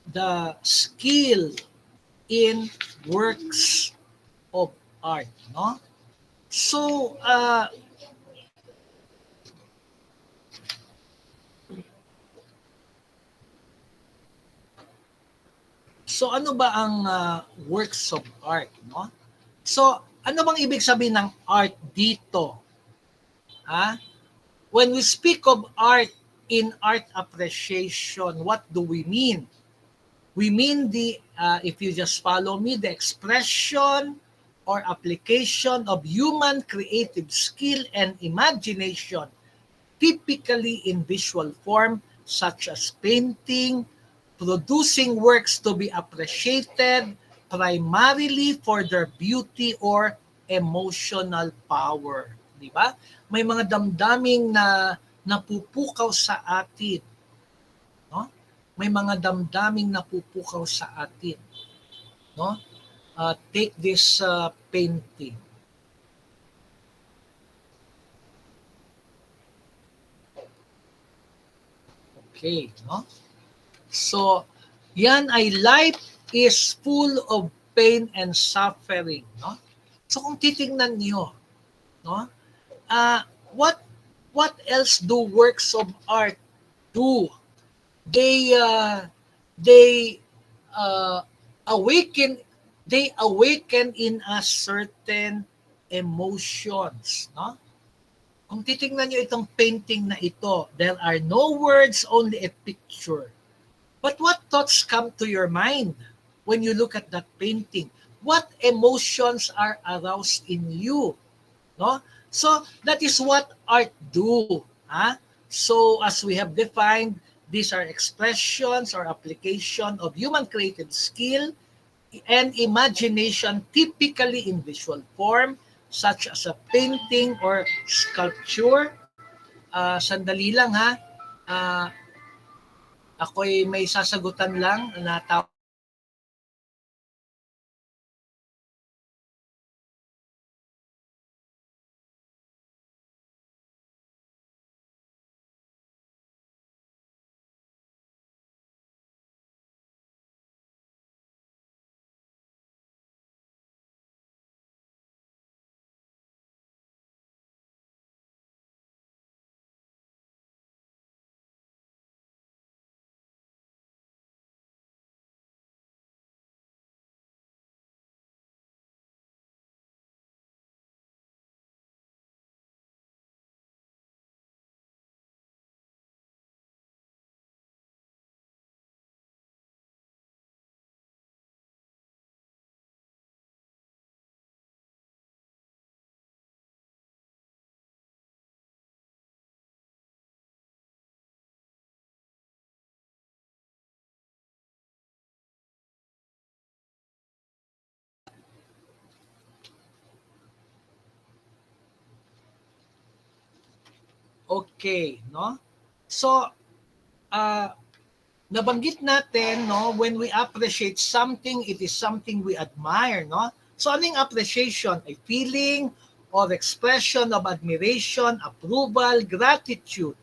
The skill in works of art. No? So, ano ba ang works of art? No? So, ano bang ibig sabihin ng art dito? When we speak of art in art appreciation, what do we mean? We mean if you just follow me, the expression or application of human creative skill and imagination, typically in visual form, such as painting, producing works to be appreciated primarily for their beauty or emotional power. Di ba? May mga damdaming na napupukaw sa atin. No? May mga damdaming napupukaw sa atin. No? Take this painting. Okay, no? So, yan ay life is full of pain and suffering, no? So kung titingnan niyo, no? What else do works of art do? They awaken in us certain emotions, no? Kung titingnan niyo itong painting na ito, there are no words, only a picture. But what thoughts come to your mind when you look at that painting? What emotions are aroused in you? No? So that is what art do. So as we have defined, these are expressions or application of human creative skill and imagination, typically in visual form, such as a painting or sculpture. Sandali lang ha. Ako'y may sasagutan lang na tao. Okay, no? So, nabanggit natin, no, when we appreciate something, it is something we admire, no? So ano yung appreciation? A feeling or expression of admiration, approval, gratitude,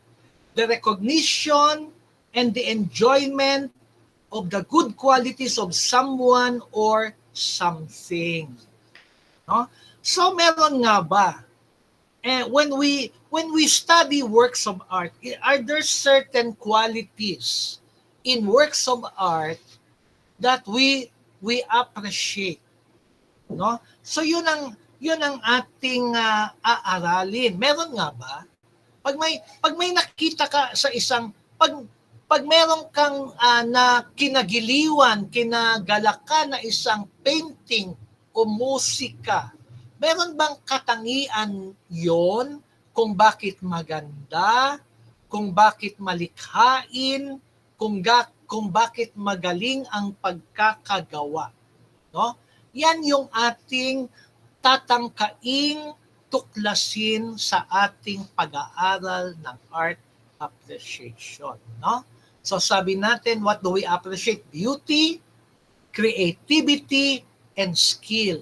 the recognition and the enjoyment of the good qualities of someone or something. No? So meron nga ba? When we study works of art, are there certain qualities in works of art that we appreciate? No? So yun ang ating aaralin. Meron nga ba? Pag may nakita ka sa isang pag meron kang na kinagiliwan, kinagalakan na isang painting o musika, meron bang katangian yon kung bakit maganda, kung bakit malikhain, kung bakit magaling ang pagkakagawa, no? Yan yung ating tatangkaing tuklasin sa ating pag-aaral ng art appreciation, no? So sabi natin, what do we appreciate? Beauty, creativity, and skill.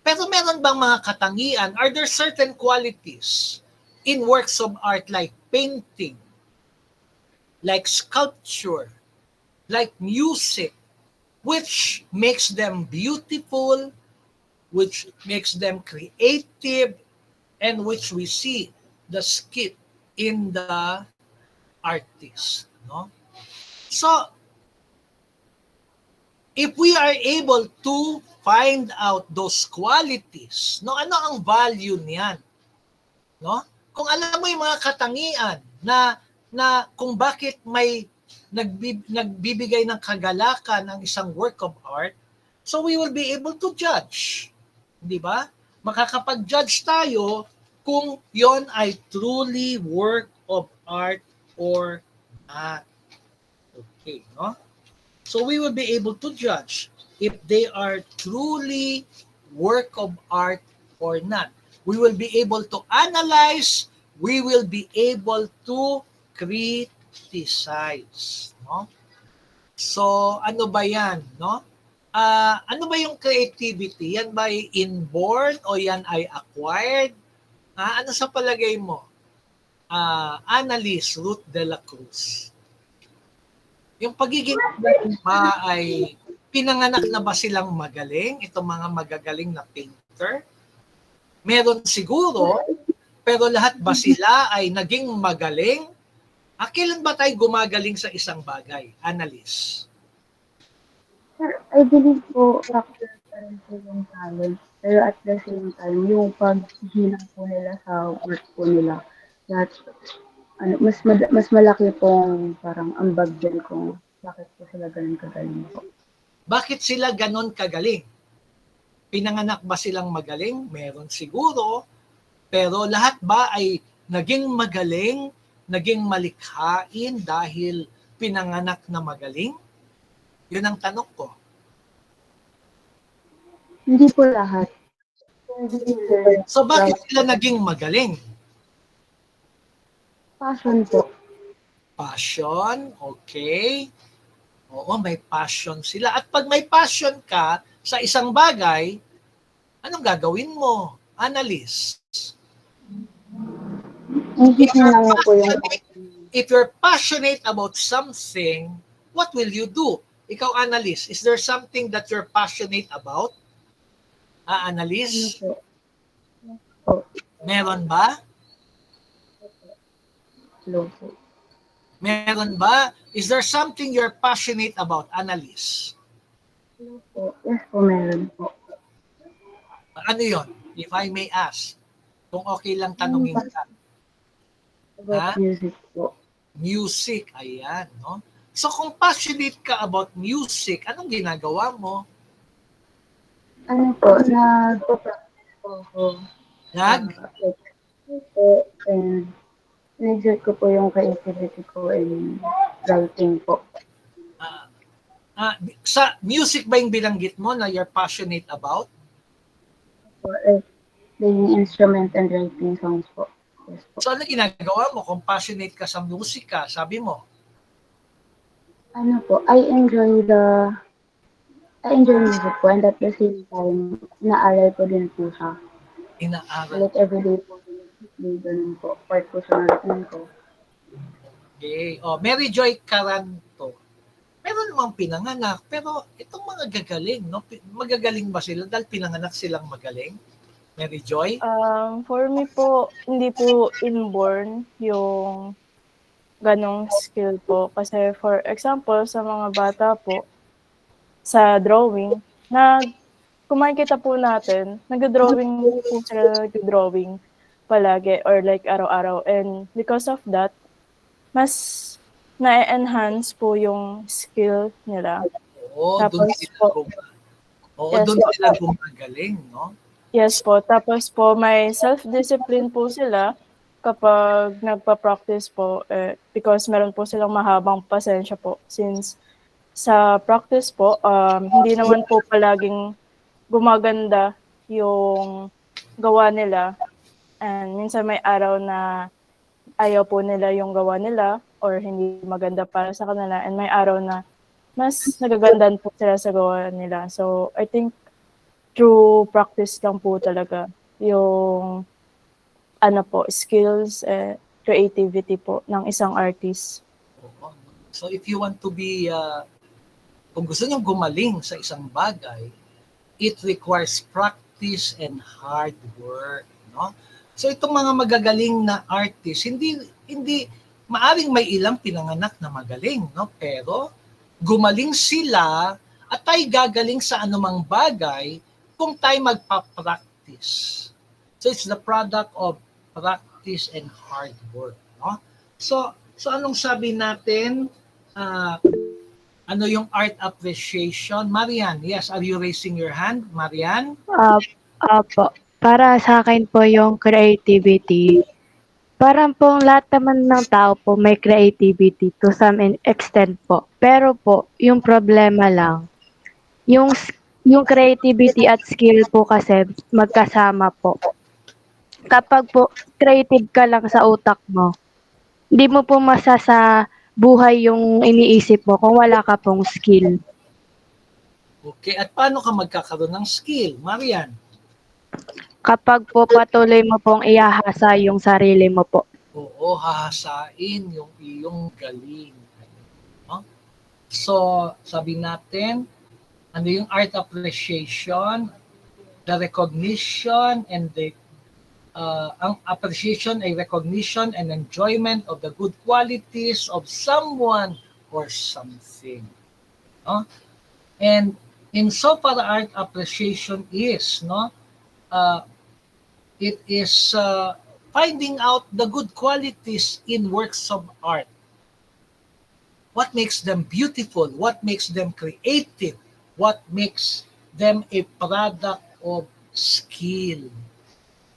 Pero meron bang mga katangian? Are there certain qualities in works of art like painting, like sculpture, like music, which makes them beautiful, which makes them creative, and which we see the skill in the artist, no? So if we are able to find out those qualities, no, ano ang value niyan, no? Kung alam mo yung mga katangian na kung bakit may nagbibigay ng kagalakan ang isang work of art, so we will be able to judge, di ba? Makakapag-judge tayo kung yon ay truly work of art or not. Okay, no? So we will be able to judge if they are truly work of art or not. We will be able to analyze, we will be able to criticize, no? So ano ba yan, no? Ano ba yung creativity? Yan ba ay inborn o yan ay acquired? Ano sa palagay mo? Annalise Ruth de la Cruz. Yung pagiging ba ay pinanganak na ba silang magaling? Itong mga magagaling na painter? Meron siguro, pero lahat ba sila ay naging magaling? Kailan ba tayo gumagaling sa isang bagay? Annalise. Sir, I believe po factor pa rin po yung talent. Pero at the same time, yung paghinang po nila sa work po nila, that, mas malaki pong parang ambag din kung bakit po sila ganun kagaling po. Bakit sila ganon kagaling? Pinanganak ba silang magaling? Meron siguro. Pero lahat ba ay naging magaling, naging malikhain dahil pinanganak na magaling? Yun ang tanong ko. Hindi po lahat. So bakit sila naging magaling? Passion po. Passion, okay. Oo, may passion sila. At pag may passion ka sa isang bagay, anong gagawin mo? Annalise. If you're passionate about something, what will you do? Ikaw, Annalise, is there something that you're passionate about? Annalise? Meron ba? Meron ba? Is there something you're passionate about, Annalise? Yes po, meron po. Ano yon? If I may ask. Kung okay lang tanungin ka. About music po. Music, ayan, no? So kung passionate ka about music, anong ginagawa mo? Ano po, nagpo-practice po ako. And in-exert ko po yung creativity ko in writing po. Sa music ba yung binanggit mo na you're passionate about? Playing instrument and writing songs po. Yes po. So ano ginagawa mo kung passionate ka sa musika, sabi mo? ano po, I enjoy music po, and at the same time, naaral ko din po siya. Inaaral. Like everyday po, ganun po, part po sa routine ko. Okay. Mary Joy Caranto. Meron namang pinanganak, pero itong mga gagaling, no? Magagaling ba sila dahil pinanganak silang magaling? Mary Joy? For me po, hindi po inborn yung ganong skill po. Kasi for example, sa mga bata po, sa drawing, kung makikita po natin, nag-drawing po sila, nag-drawing palagi or like araw-araw. And because of that, mas na-enhance po yung skill nila. Doon sila gumagaling, no? Yes po. Tapos po, may self-discipline po sila kapag nagpa-practice po because meron po silang mahabang pasensya po. Since sa practice po, hindi naman po palaging gumaganda yung gawa nila. And minsan may araw na ayaw po nila yung gawa nila or hindi maganda para sa kanila. And may araw na mas nagagandaan po sila sa gawa nila. So, I think through practice lang po talaga yung skills, creativity po ng isang artist. So if you want to be, kung gusto nyo gumaling sa isang bagay, it requires practice and hard work, no? So itong mga magagaling na artist, hindi maaring may ilang pinanganak na magaling, no? Pero gumaling sila at tayo gagaling sa anumang bagay kung tayo magpa-practice. So it's the product of practice and hard work, no? So anong sabi natin? Ano yung art appreciation? Marian, yes, are you raising your hand, Marian? Opo. Para sa akin po yung creativity, parang pong lahat naman ng tao po may creativity to some extent po. Pero po, yung problema lang, yung creativity at skill po kasi magkasama po. Kapag po creative ka lang sa utak mo, hindi mo po masasa buhay yung iniisip mo kung wala ka pong skill. Okay, at paano ka magkakaroon ng skill, Marian? Kapag po patuloy mo pong ihahasa yung sarili mo po. Oo, hahasain yung iyong galing. No? So, sabi natin, ano yung art appreciation, the recognition, and ang appreciation ay recognition and enjoyment of the good qualities of someone or something. No? And in so far art appreciation is, no, it is finding out the good qualities in works of art. What makes them beautiful? What makes them creative? What makes them a product of skill?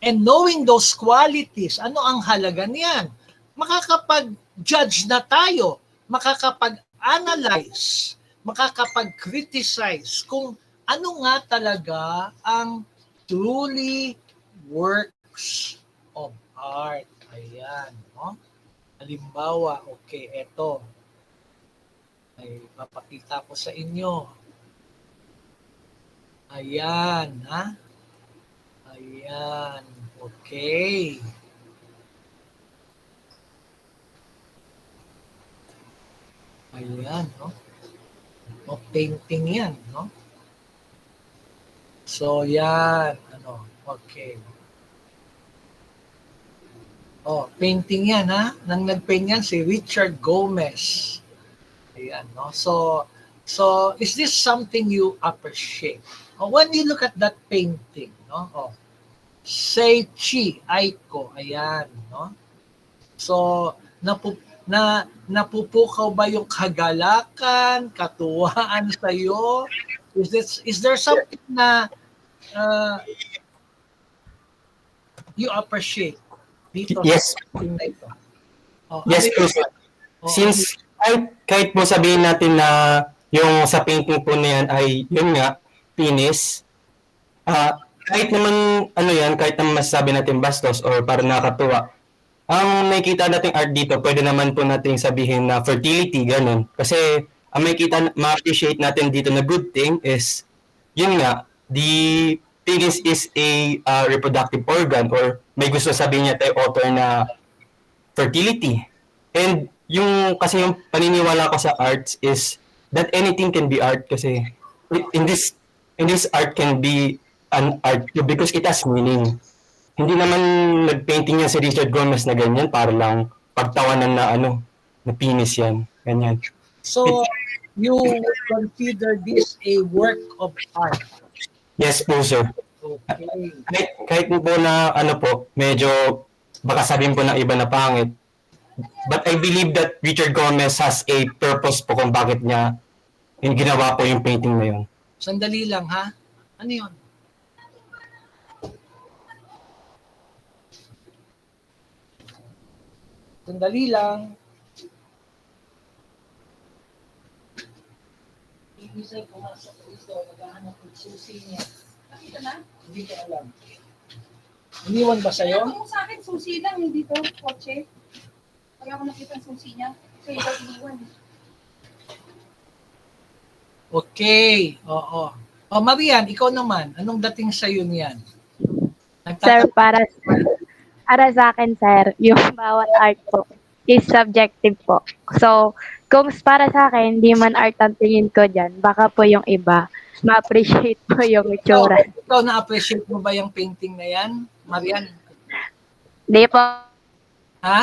And knowing those qualities, ano ang halaga niyan? Makakapag-judge na tayo, makakapag-analyze, makakapag-criticize kung ano nga talaga ang truly works of art. Ayan, no? Halimbawa, okay, eto. Ay, papakita ko sa inyo. Ayan, ha? Ayan, okay. Ayan, no? O, painting yan, no? So, yan, okay. Oh, painting yan, ha? Nang nag-paint yan, si Richard Gomez. Ayan, no? So, is this something you appreciate? When you look at that painting, no? Seichi Aiko, ayan, no? So, napupukaw ba yung kagalakan, katuwaan sa iyo? Is there something na you appreciate dito? Yes. Na ito? Yes, po. Since kahit po sabihin natin na yung sa painting po na yan ay yun nga, finish, kahit naman kahit naman masasabi natin bastos or para nakakatuwa, ang nakikita nating art dito, pwede naman po nating sabihin na fertility, ganun. Kasi ang ma-appreciate natin dito na good thing is, yun nga, the penis is a reproductive organ, or may gusto sabihin niya tayo author na fertility. And kasi yung paniniwala ko sa arts is that anything can be art, kasi in this art can be an art too, because it has meaning. Hindi naman nag-painting yan si Richard Gomez na ganyan para lang pagtawanan na na penis yan. Ganyan. So, you consider this a work of art? Yes po, sir. Okay. Kahit po na medyo baka sabihin po ng iba na pangit. But I believe that Richard Gomez has a purpose po kung bakit niya ginawa po yung painting na yun. Sandali lang, ha? Ano yun? Sandali lang. Ibig pumasok dito, naghahanap ng susi niya. Nakita na? Hindi ko alam. Iniwan ba sa'yo? Kung sa akin, susi lang, hindi to, kotse. Kaya ako nakita ang susi niya. Kaya ito iniwan. Okay. Oo. O, Marian, ikaw naman. Anong dating sa'yo niyan? Sir, para sa akin, sir, yung bawat art po is subjective po. So, kung para sa akin, hindi man art ang tingin ko dyan, baka po yung iba, ma-appreciate po yung itsura. Ikaw na-appreciate mo ba yung painting na yan, Marian? Hindi po. Ha?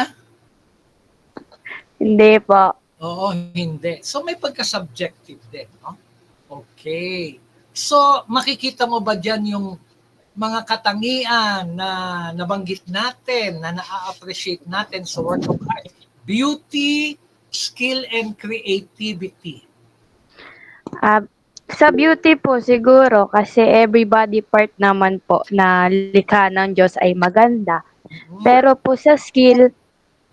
Hindi po. Oo, hindi. So, may pagka-subjective din, no? Okay. So, makikita mo ba dyan yung mga katangian na nabanggit natin, na na-appreciate natin sa work of art? Beauty, skill, and creativity. Sa beauty po siguro, kasi every body part naman po na likha ng Diyos ay maganda. Pero po sa skill,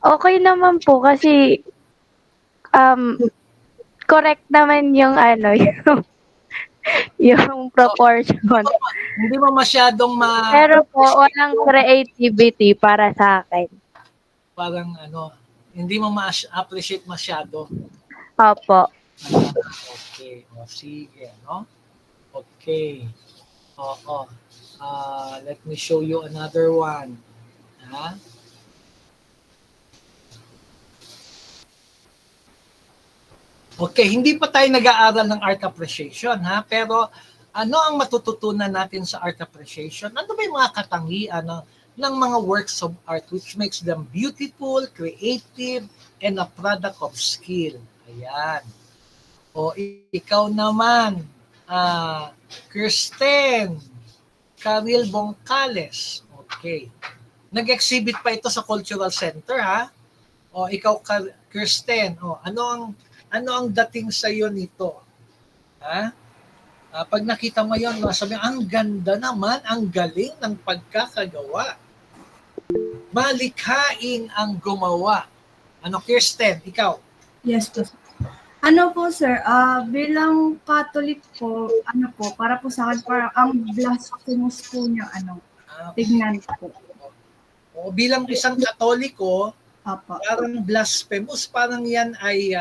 okay naman po kasi correct naman yung yung proportion. Hindi mo masyadong Pero po, walang creativity para sa akin. Parang hindi mo ma-appreciate masyado. Opo. Okay. O, sige, no? Okay. Oo. Let me show you another one. Ha? Okay, hindi pa tayo nag-aaral ng art appreciation, ha? Pero ano ang matututunan natin sa art appreciation? Ano ba yung mga katangian ng mga works of art which makes them beautiful, creative, and a product of skill? Ayan. O ikaw naman, Kirsten Caril Boncales. Okay. Nag-exhibit pa ito sa Cultural Center, ha? O ikaw, Kirsten, ano ang dating sa iyo nito? Ha? Pag nakita mo 'yon, sabi, ang ganda naman, ang galing ng pagkakagawa. Malikhaing ang gumawa. Kirsten, ikaw? Yes po. Ano po, sir? Bilang Catholic po, para po sa akin, parang ang blasphemous po niya, tignan po. O, bilang isang Katoliko, parang blasphemous, parang yan ay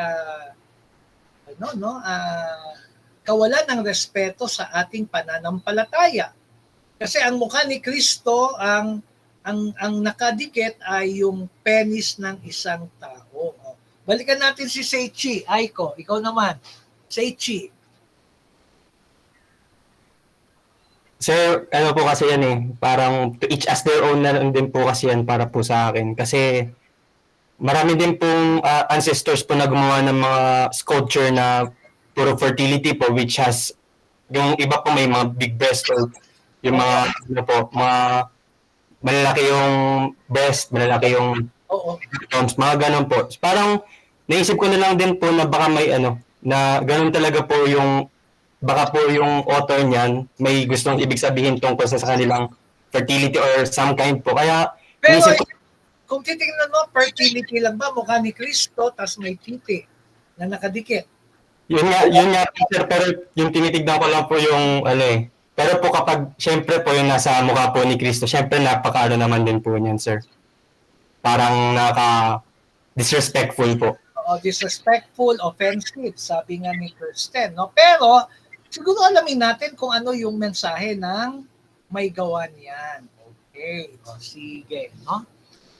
kawalan ng respeto sa ating pananampalataya. Kasi ang mukha ni Kristo, ang nakadikit ay yung penis ng isang tao. Balikan natin si Seichi. Aiko, ikaw naman. Seichi. Sir, po kasi yan parang to each as their own na lang din po kasi yan para po sa akin. Kasi marami din pong ancestors po na gumawa ng mga sculpture na puro fertility po, which has, yung iba po may mga big breast or yung mga, mga malalaki yung breast, malalaki yung arms, mga ganun po. Parang naisip ko na lang din po na baka may na ganun talaga po yung, baka po yung author niyan may gustong ibig sabihin tungkol sa kanilang fertility or some kind po. Kaya, pero kung titingnan mo, fertility lang ba? Mukha ni Kristo, tas may titi na nakadikit. Yun nga, sir, pero yung tinitignan ko lang po yung, pero po kapag, syempre po yung nasa mukha po ni Kristo, syempre napaka naman din po niyan, sir. Parang disrespectful po. disrespectful, offensive, sabi nga ni Kirsten, no? Pero siguro alamin natin kung ano yung mensahe ng may gawa niyan. Okay, sige, no?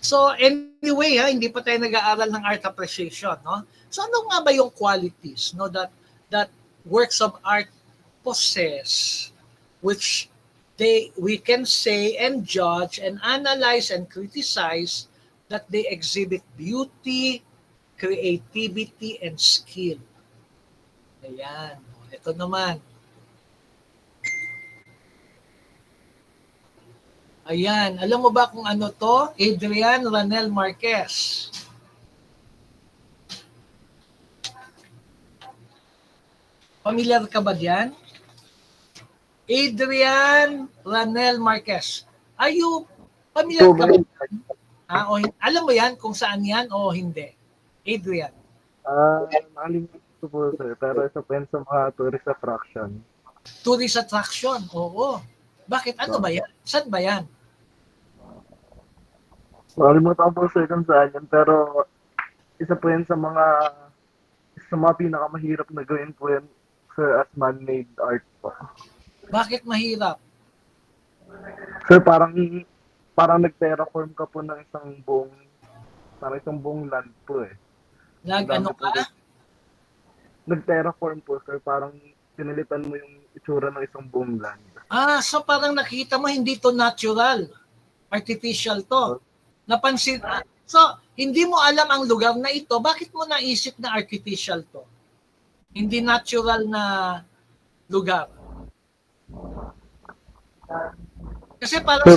So anyway, hindi pa tayo nag-aaral ng art appreciation, no? So ano nga ba yung qualities, no, that works of art possess, which we can say and judge and analyze and criticize that they exhibit beauty, creativity, and skill. Ayan. Ito naman. Ayan. Alam mo ba kung ano to? Adrian Ranel Marquez. Familiar ka ba diyan? Adrian Ranel Marquez. Are you familiar ka ba diyan? Alam mo yan kung saan yan o hindi? Adrian. Nakalimutan ko po, sir. Pero isa po yan sa mga tourist attraction. Tourist attraction? Oo. Bakit? Ano ba yan? Saan ba yan? Nakalimutan ko po, sir, kung saan yan. Pero isa po yan sa mga pinakamahirap na gawin po yan, sir, as man-made art po. Bakit mahirap? Sir, parang nag-terraform ka po ng isang buong land po eh. Ano ka? Nag-terraform po, sir. Parang pinalitan mo yung itsura ng isang buong land. So parang nakita mo hindi to natural. Artificial to. Napansin. So, hindi mo alam ang lugar na ito. Bakit mo naisip na artificial to? Hindi natural na lugar. Kasi parang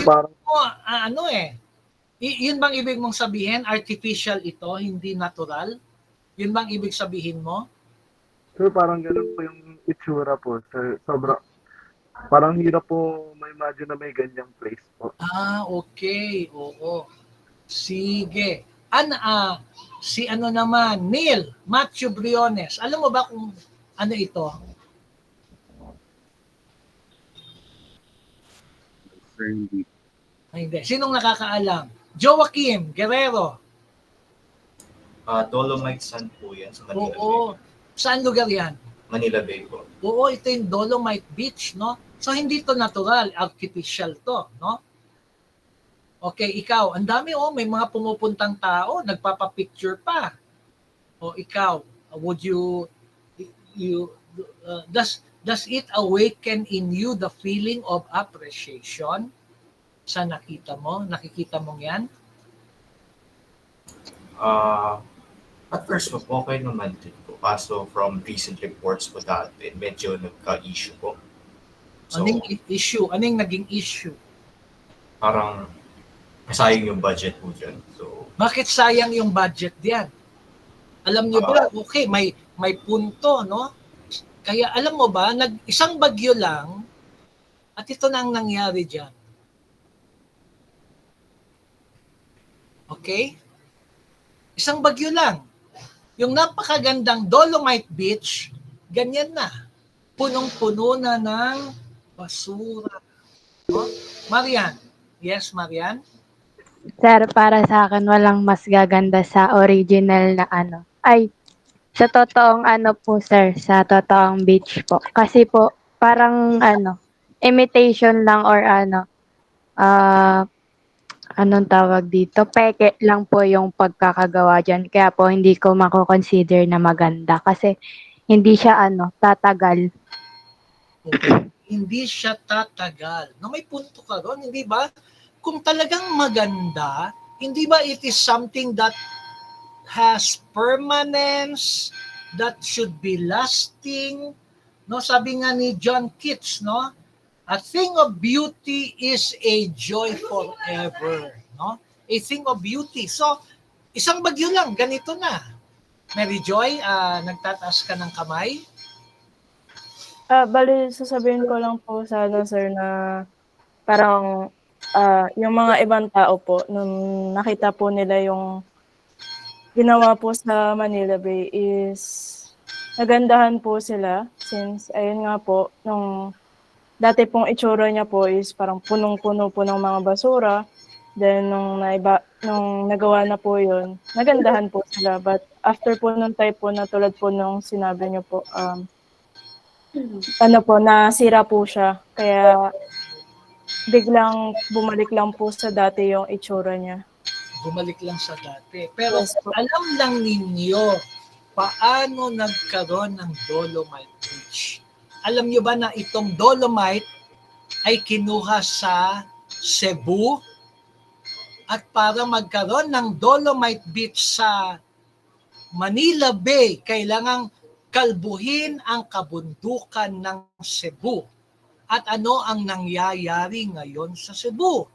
yun bang ibig mong sabihin? Artificial ito, hindi natural? Yun bang ibig sabihin mo? Sir, parang ganun po yung itsura po, sir. Parang hirap po ma-imagine na may ganyang place po. Okay. Oo. Sige. Si ano naman, Neil, Matthew Briones. Alam mo ba kung ano ito? Hindi. Sinong nakakaalam? Joaquim Guerrero. Dolomite Sand po yan sa Manila Bay. Saan lugar yan? Manila Bay po. Oo, ito yung Dolomite Beach, no? So hindi to natural, artificial to, no? Okay, ikaw, ang dami may mga pumupuntang tao, nagpapa-picture pa. Ikaw, would you does it awaken in you the feeling of appreciation sa nakita mo? Nakikita mong yan? At first po, okay naman din po. Kaso from recent reports po dati, medyo nagka-issue po. So, anong issue? Anong naging issue? Parang sayang yung budget po dyan. So, bakit sayang yung budget diyan? Alam niyo ba, okay, may punto, no? Kaya alam mo ba, isang bagyo lang, at ito na ang nangyari diyan. Okay? Isang bagyo lang. Yung napakagandang Dolomite Beach, ganyan na. Punong-puno na ng basura. Marian. Yes, Marian? Sir, para sa akin, walang mas gaganda sa original na sa totoong po, sir, sa totoong beach po. Kasi po, parang imitation lang or anong tawag dito, peke lang po yung pagkakagawa dyan. Kaya po, hindi ko mako-consider na maganda. Kasi, hindi siya tatagal. Okay. Hindi siya tatagal. No, may punto ka ron, hindi ba? Kung talagang maganda, hindi ba it is something that has permanence, that should be lasting? No, sabi nga ni John Keats, no? A thing of beauty is a joy forever, no? A thing of beauty. So, isang bagyo lang, ganito na. Mary Joy, nagtataas ka ng kamay? Bali, sasabihin ko lang po sana, sir, na parang yung mga ibang tao po, nung nakita po nila yung ginawa po sa Manila Bay is nagandahan po sila since, ayun nga po, nung dati pong itsura niya po is parang punong-puno po ng mga basura. Then, nung nagawa na po yun, nagandahan po sila. But after po nung type po na tulad po nung sinabi niyo po, nasira po siya. Kaya, biglang bumalik lang po sa dati yung itsura niya. Bumalik lang sa dati. Pero Yes po. alam lang ninyo paano nagkaroon ng Dolomite Beach. Alam niyo ba na itong Dolomite ay kinuha sa Cebu? At para magkaroon ng Dolomite Beach sa Manila Bay, kailangang kalbuhin ang kabundukan ng Cebu. At ano ang nangyayari ngayon sa Cebu?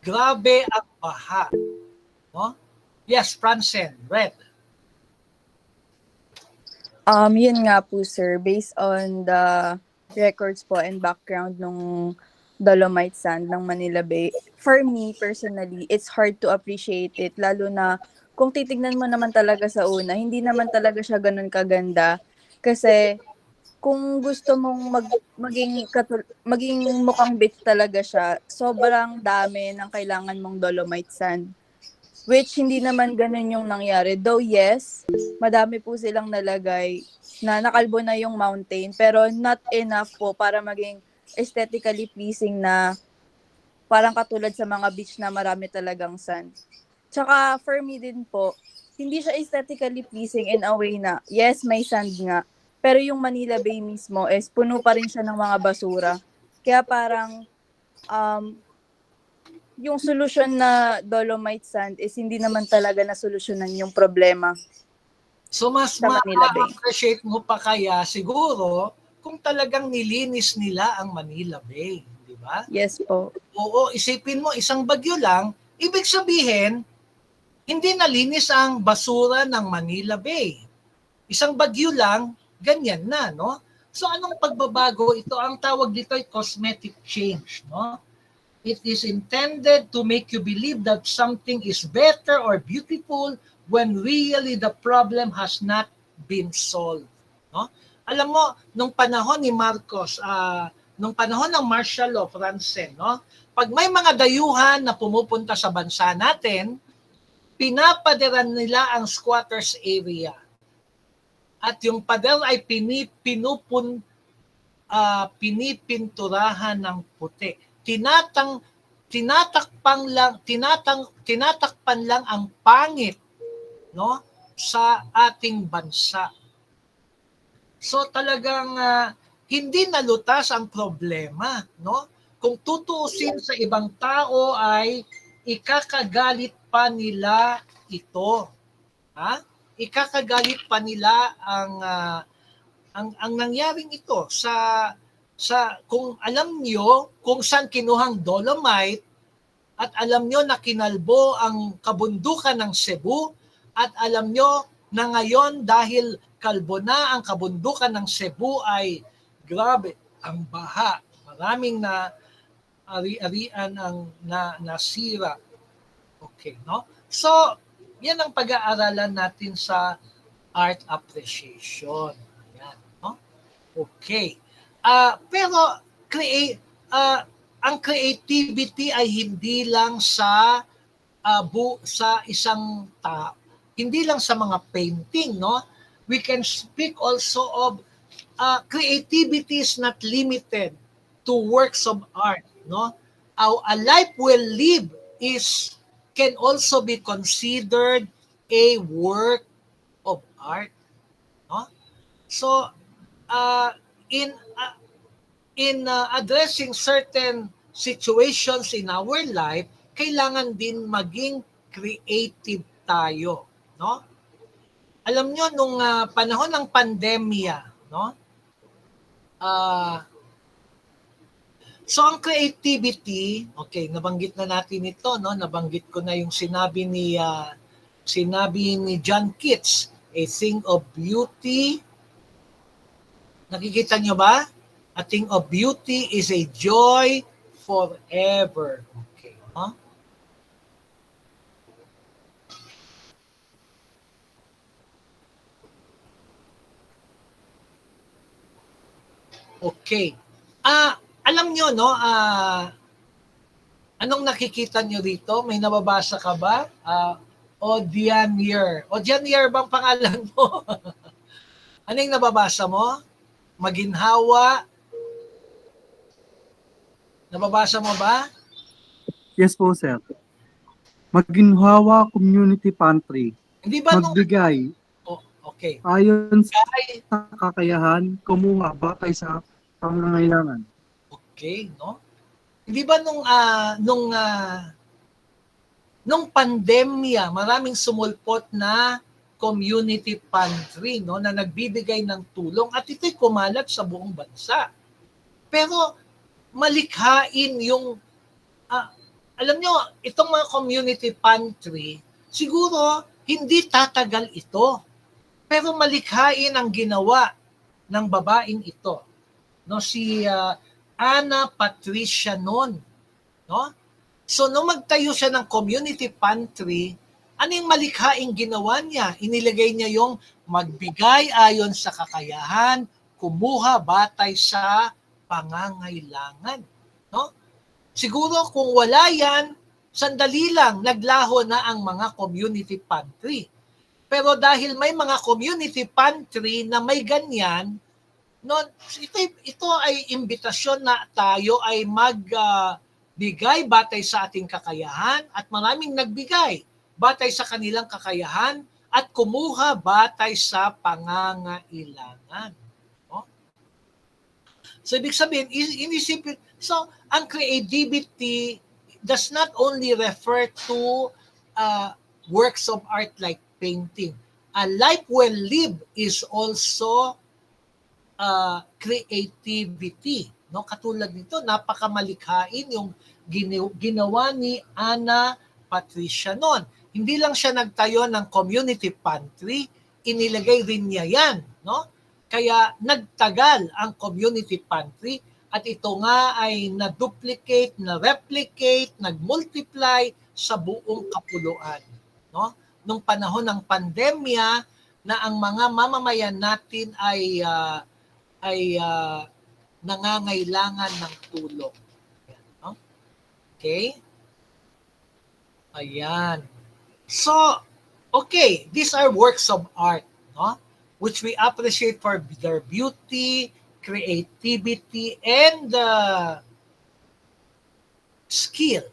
Grabe ang baha. No? Yes, Francen, Red. Yun nga po sir, based on the records po and background nung Dolomite Sand ng Manila Bay, for me personally, it's hard to appreciate it, lalo na kung titignan mo naman talaga sa una, hindi naman talaga siya ganun kaganda. Kasi kung gusto mong maging mukhang beach talaga siya, sobrang dami ng kailangan mong Dolomite Sand. Which hindi naman ganun yung nangyari. Though yes, madami po silang nalagay na nakalbo na yung mountain, pero not enough po para maging aesthetically pleasing na parang katulad sa mga beach na marami talagang sand. Tsaka for me din po, hindi siya aesthetically pleasing in a way na yes, may sand nga, pero yung Manila Bay mismo is puno pa rin siya ng mga basura. Kaya parang yung solusyon na Dolomite Sand is hindi naman talaga na solusyonan yung problema. So mas ma-appreciate mo pa kaya siguro kung talagang nilinis nila ang Manila Bay, di ba? Yes po. Oo, isipin mo, isang bagyo lang, ibig sabihin, hindi nalinis ang basura ng Manila Bay. Isang bagyo lang, ganyan na, no? So anong pagbabago? Ito ang tawag dito ay cosmetic change, no? It is intended to make you believe that something is better or beautiful when really the problem has not been solved, no? Alam mo, nung panahon ni Marcos, nung panahon ng martial law, Francen, no? Pag may mga dayuhan na pumupunta sa bansa natin, pinapadiran nila ang squatters area. At yung pader ay pinipinturahan ng puti. Tinatakpan lang ang pangit, no, sa ating bansa. So talagang hindi nalutas ang problema, no? Kung tutuusin sa ibang tao ay ikakagalit pa nila ito. Ha? Ikakagalit pa nila ang nangyaring ito sa kung alam niyo kung saan kinuhang Dolomite at alam niyo na kinalbo ang kabundukan ng Cebu at alam niyo na ngayon dahil kalbo na ang kabundukan ng Cebu ay grabe ang baha. Maraming na ari-arian ang nasira. Okay, no? So, yan ang pag-aaralan natin sa art appreciation. Yan, no? Okay. Pero ang creativity ay hindi lang sa isang tao. Hindi lang sa mga painting, no? We can speak also of creativity is not limited to works of art, no? A life well lived can also be considered a work of art, no? So in addressing certain situations in our life, kailangan din maging creative tayo, no? Alam nyo, nung panahon ng pandemya, no? So ang creativity, okay, nabanggit na natin ito, no? Nabanggit ko na yung sinabi ni John Keats, a thing of beauty. Nakikita nyo ba? A thing of beauty is a joy forever. Okay, no? Okay. Alam nyo, no, Anong nakikita nyo rito? May nababasa ka ba? Odianier. Odianier bang pangalan mo? Ano yung nababasa mo? Maginhawa. Nababasa mo ba? Yes po, sir. Maginhawa Community Pantry. Hindi ba Magbigay okay. ayon sa kakayahan, kumuha batay sa pangangailangan. Okay, no? Hindi ba nung pandemya, maraming sumulpot na community pantry, no, na nagbibigay ng tulong at ito'y kumalat sa buong bansa. Pero malikhain yung alam nyo, itong mga community pantry, siguro hindi tatagal ito. Pero malikhain ang ginawa ng babaeng ito. No, si Ana Patricia Non. No? So, nung magtayo siya ng community pantry, ano yung malikhaing ginawa niya? Inilagay niya yung magbigay ayon sa kakayahan, kumuha batay sa pangangailangan. No? Siguro kung wala yan, sandali lang, naglaho na ang mga community pantry. Pero dahil may mga community pantry na may ganyan, no, ito ay imbitasyon na tayo ay magbigay batay sa ating kakayahan at maraming nagbigay batay sa kanilang kakayahan at kumuha batay sa pangangailangan. No? So, ibig sabihin, inisipin, so, ang creativity does not only refer to works of art like painting. A life well lived is also creativity. No? Katulad nito, napakamalikhain yung ginawa ni Ana Patricia Non. Hindi lang siya nagtayo ng community pantry, inilagay rin niya yan. No? Kaya nagtagal ang community pantry at ito nga ay na-duplicate, na-replicate, nag-multiply sa buong kapuluan. No? Nung panahon ng pandemya na ang mga mamamayan natin ay nangangailangan ng tulong. Ayan, no? Okay? Ayan. So, okay, these are works of art, no? Which we appreciate for their beauty, creativity, and skill.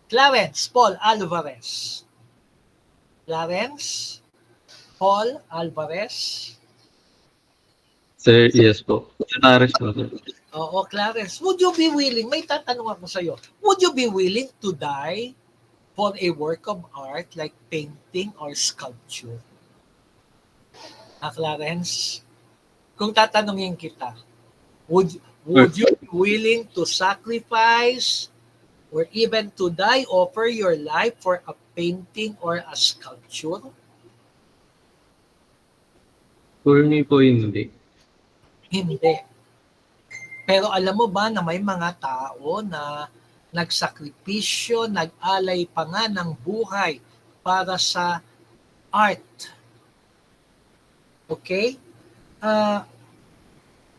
Clarence Paul Alvarez. Clarence Paul Alvarez. Sir, yes po. Clarence po. Oo, Clarence. Would you be willing, may tatanong ako sa iyo, would you be willing to die for a work of art like painting or sculpture? Clarence, kung tatanungin kita, would you be willing to sacrifice or even to die, offer your life for a painting or a sculpture? For me po, hindi. Hindi. Pero alam mo ba na may mga tao na nagsakripisyo, nag-alay pa nga ng buhay para sa art. Okay?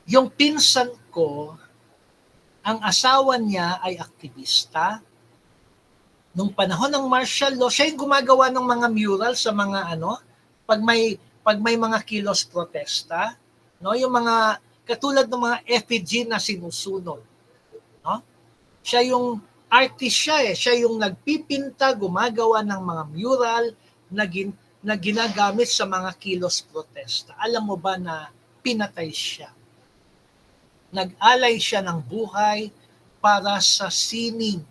Yung pinsan ko, ang asawa niya ay aktivista. Nung panahon ng martial law, siya yung gumagawa ng mga mural sa mga pag may mga kilos protesta, no, yung mga katulad ng mga effigy na sinusunod, no? Siya yung artist siya yung nagpipinta, gumagawa ng mga mural na ginagamit sa mga kilos protesta. Alam mo ba na pinatay siya? Nag-alay siya ng buhay para sa sining.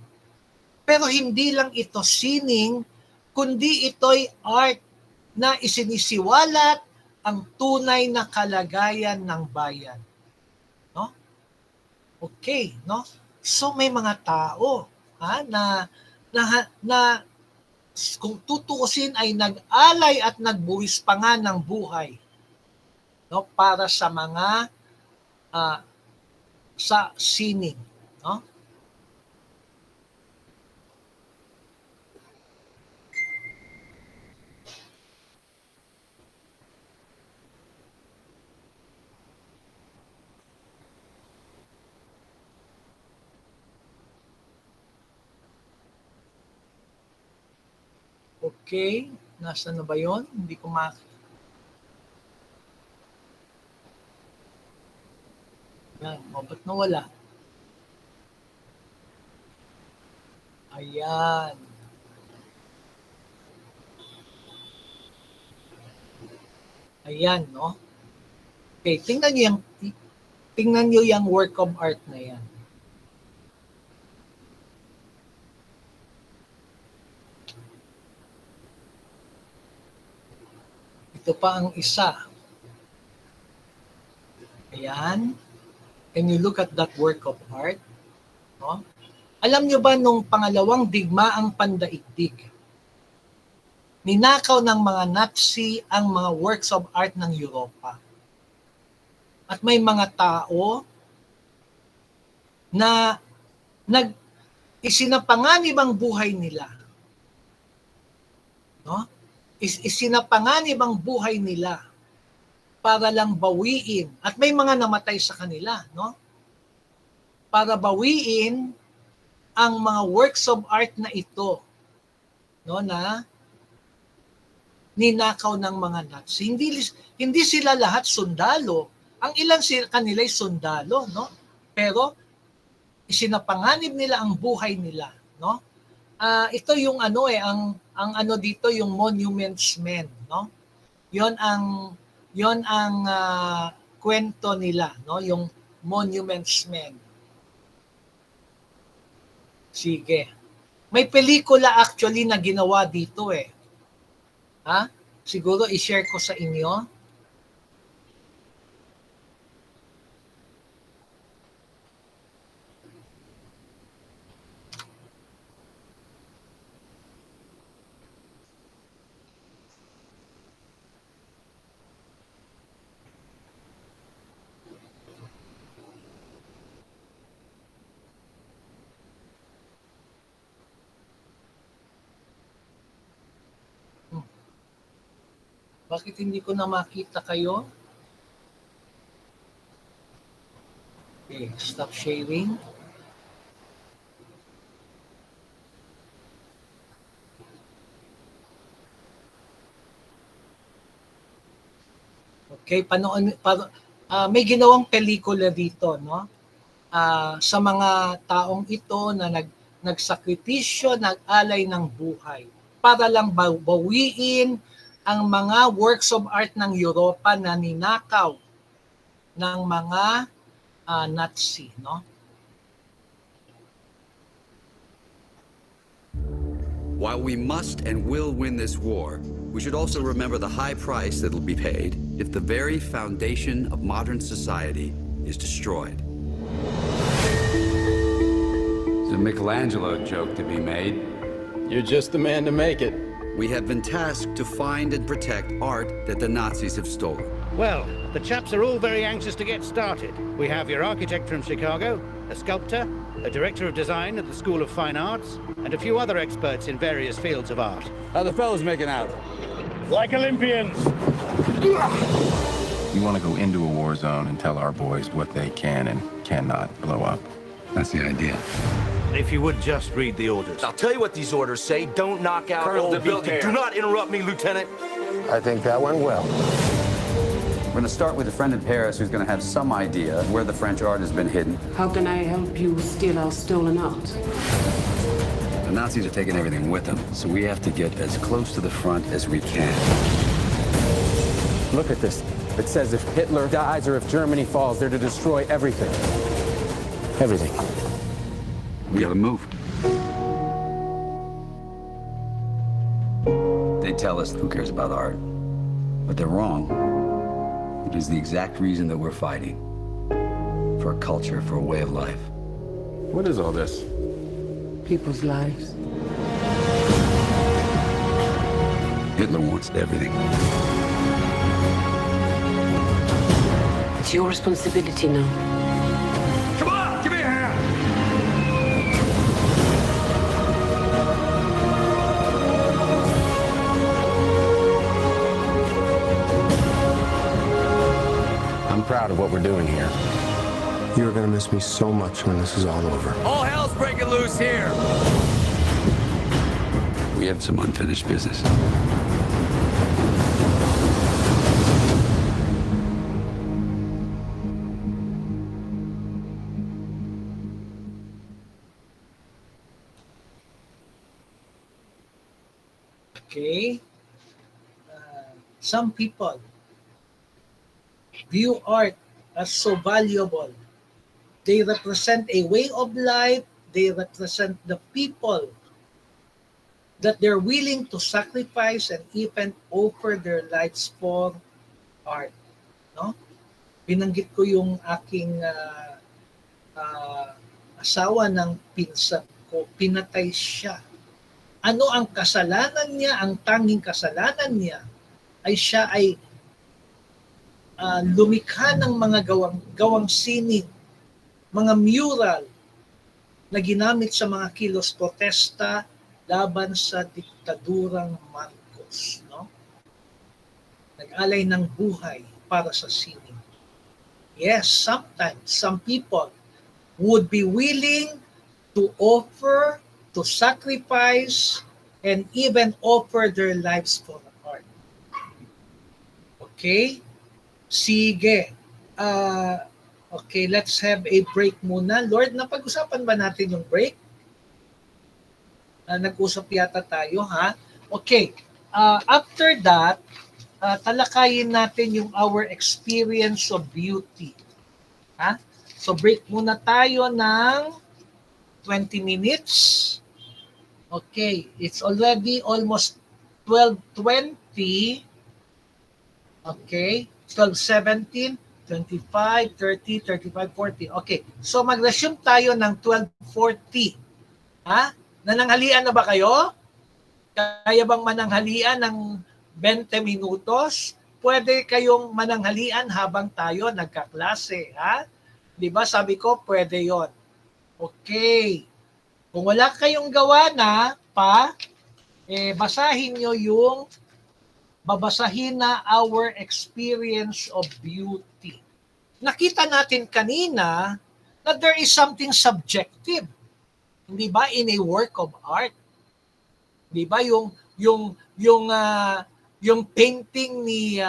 Pero hindi lang ito sining, kundi ito'y art na isinisiwalat ang tunay na kalagayan ng bayan. No? Okay, no? So may mga tao na kung tutuusin ay nag-alay at nagbuwis pa nga ng buhay, no, para sa mga sa sining, no? Okay, nasa na ba yun? Hindi ko Yan, ba't nawala? Ayan. Ayan, no? Okay, tingnan niyo yung work of art na yan. Ito pa ang isa. Ayan. Can you look at that work of art? No? Alam niyo ba nung pangalawang digmaang pandaigdig, ninakaw ng mga Nazi ang mga works of art ng Europa. At may mga tao na isinapanganib ang buhay nila. No? Isinapanganib ang buhay nila para lang bawiin. At may mga namatay sa kanila, no? Para bawiin ang mga works of art na ito, no, na ninakaw ng mga Nazi. Hindi sila lahat sundalo. Ang ilan kanila'y sundalo, no? Pero isinapanganib nila ang buhay nila, no? Ito yung ang ano dito yung Monuments Men, no? 'Yon ang kwento nila, no? Yung Monuments Men. Sige. May pelikula actually na ginawa dito eh. Ha? Siguro i-share ko sa inyo. Bakit hindi ko na makita kayo? Okay, stop sharing. Okay, may ginawang pelikula dito, no? Sa mga taong ito na nagsakripisyo, nag-alay ng buhay para lang bawiin ang mga works of art ng Europa na ninakaw ng mga Nazi, no? While we must and will win this war, we should also remember the high price that will be paid if the very foundation of modern society is destroyed. It's a Michelangelo joke to be made. You're just the man to make it. We have been tasked to find and protect art that the Nazis have stolen. Well, the chaps are all very anxious to get started. We have your architect from Chicago, a sculptor, a director of design at the School of Fine Arts, and a few other experts in various fields of art. How the fellas making out? Like Olympians! We want to go into a war zone and tell our boys what they can and cannot blow up. That's the idea. If you would just read the orders. I'll tell you what these orders say. Don't knock out Colonel old de Villiers. Do not interrupt me, Lieutenant. I think that went well. We're going to start with a friend in Paris who's going to have some idea where the French art has been hidden. How can I help you steal our stolen art? The Nazis are taking everything with them, so we have to get as close to the front as we can. Look at this. It says if Hitler dies or if Germany falls, they're to destroy everything. Everything. We gotta move. They tell us who cares about art, but they're wrong. It is the exact reason that we're fighting. For a culture, for a way of life. What is all this? People's lives. Hitler wants everything. It's your responsibility now. Come on, give me a hand. I'm proud of what we're doing here. You're gonna miss me so much when this is all over. All hell's breaking loose here. We We have some unfinished business. Okay. Some people view art as so valuable. They represent a way of life. They represent the people that they're willing to sacrifice and even offer their lives for art. No? Binanggit ko yung aking asawa ng pinsan ko. Pinatay siya. Ano ang kasalanan niya? Ang tanging kasalanan niya ay siya ay lumikha ng mga gawang sining, mga mural na ginamit sa mga kilos protesta laban sa diktadurang Marcos. No? Nag-alay ng buhay para sa sining. Yes, sometimes some people would be willing to offer, to sacrifice, and even offer their lives for the art. Okay? Sige. Okay, let's have a break muna. Lord, napag-usapan ba natin yung break? Nag-usap yata tayo, ha? Okay. After that, talakayin natin yung our experience of beauty. Ha? So, break muna tayo ng 20 minutes. Okay, it's already almost 12:20. Okay, 12:17, 25, 30, 35, 40. Okay, so mag-resume tayo ng 12:40. Ha? Nananghalian na ba kayo? Kaya bang mananghalian ng 20 minutos? Pwede kayong mananghalian habang tayo nagkaklase. Ha? Di ba sabi ko, pwede yon. Okay. Kung wala kayong gawa na pa, basahin nyo yung babasahin na our experience of beauty. Nakita natin kanina na there is something subjective. Hindi ba in a work of art? Hindi ba yung painting ni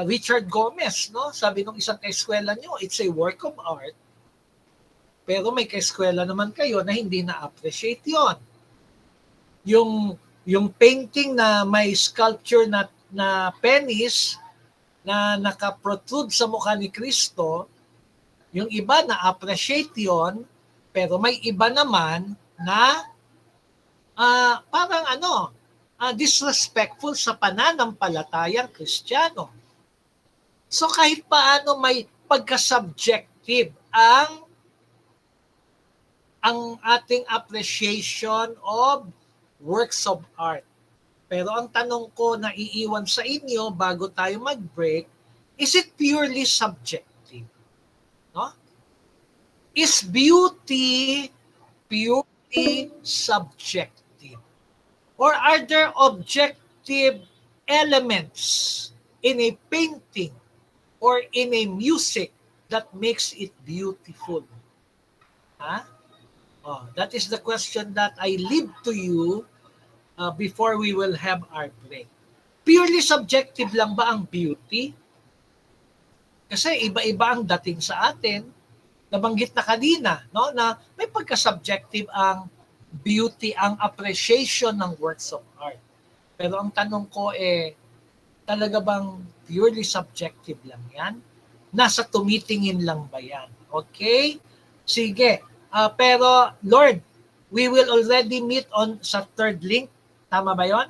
Richard Gomez, no? Sabi nung isang kaeskwela nyo, it's a work of art. Pero may kaeskwela naman kayo na hindi na-appreciate yon. Yung painting na may sculpture na penis na nakaprotrude sa mukha ni Kristo, yung iba na-appreciate yon, pero may iba naman na parang disrespectful sa pananampalatayang Kristiyano. So kahit paano may pagka-subjective ang ating appreciation of works of art. Pero ang tanong ko na iiwan sa inyo bago tayo mag-break, is it purely subjective? No? Is beauty purely subjective? Or are there objective elements in a painting or in a music that makes it beautiful? Huh? Oh, that is the question that I leave to you before we will have our break. Purely subjective lang ba ang beauty? Kasi iba-iba ang dating sa atin. Nabanggit na kanina, no, na may pagka-subjective ang beauty, ang appreciation ng works of art. Pero ang tanong ko talaga bang purely subjective lang yan? Nasa tumitingin lang ba yan? Okay? Sige. Pero, Lord, we will already meet sa third link. Tama ba yon?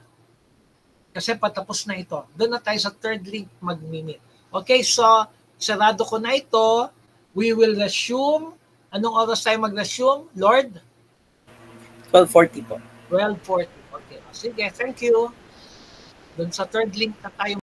Kasi patapos na ito. Doon na tayo sa third link mag-meet. Okay, so, sarado ko na ito. We will resume. Anong oras tayo mag-resume, Lord? 12:40 po. 12:40. Okay. Sige, thank you. Doon sa third link na tayo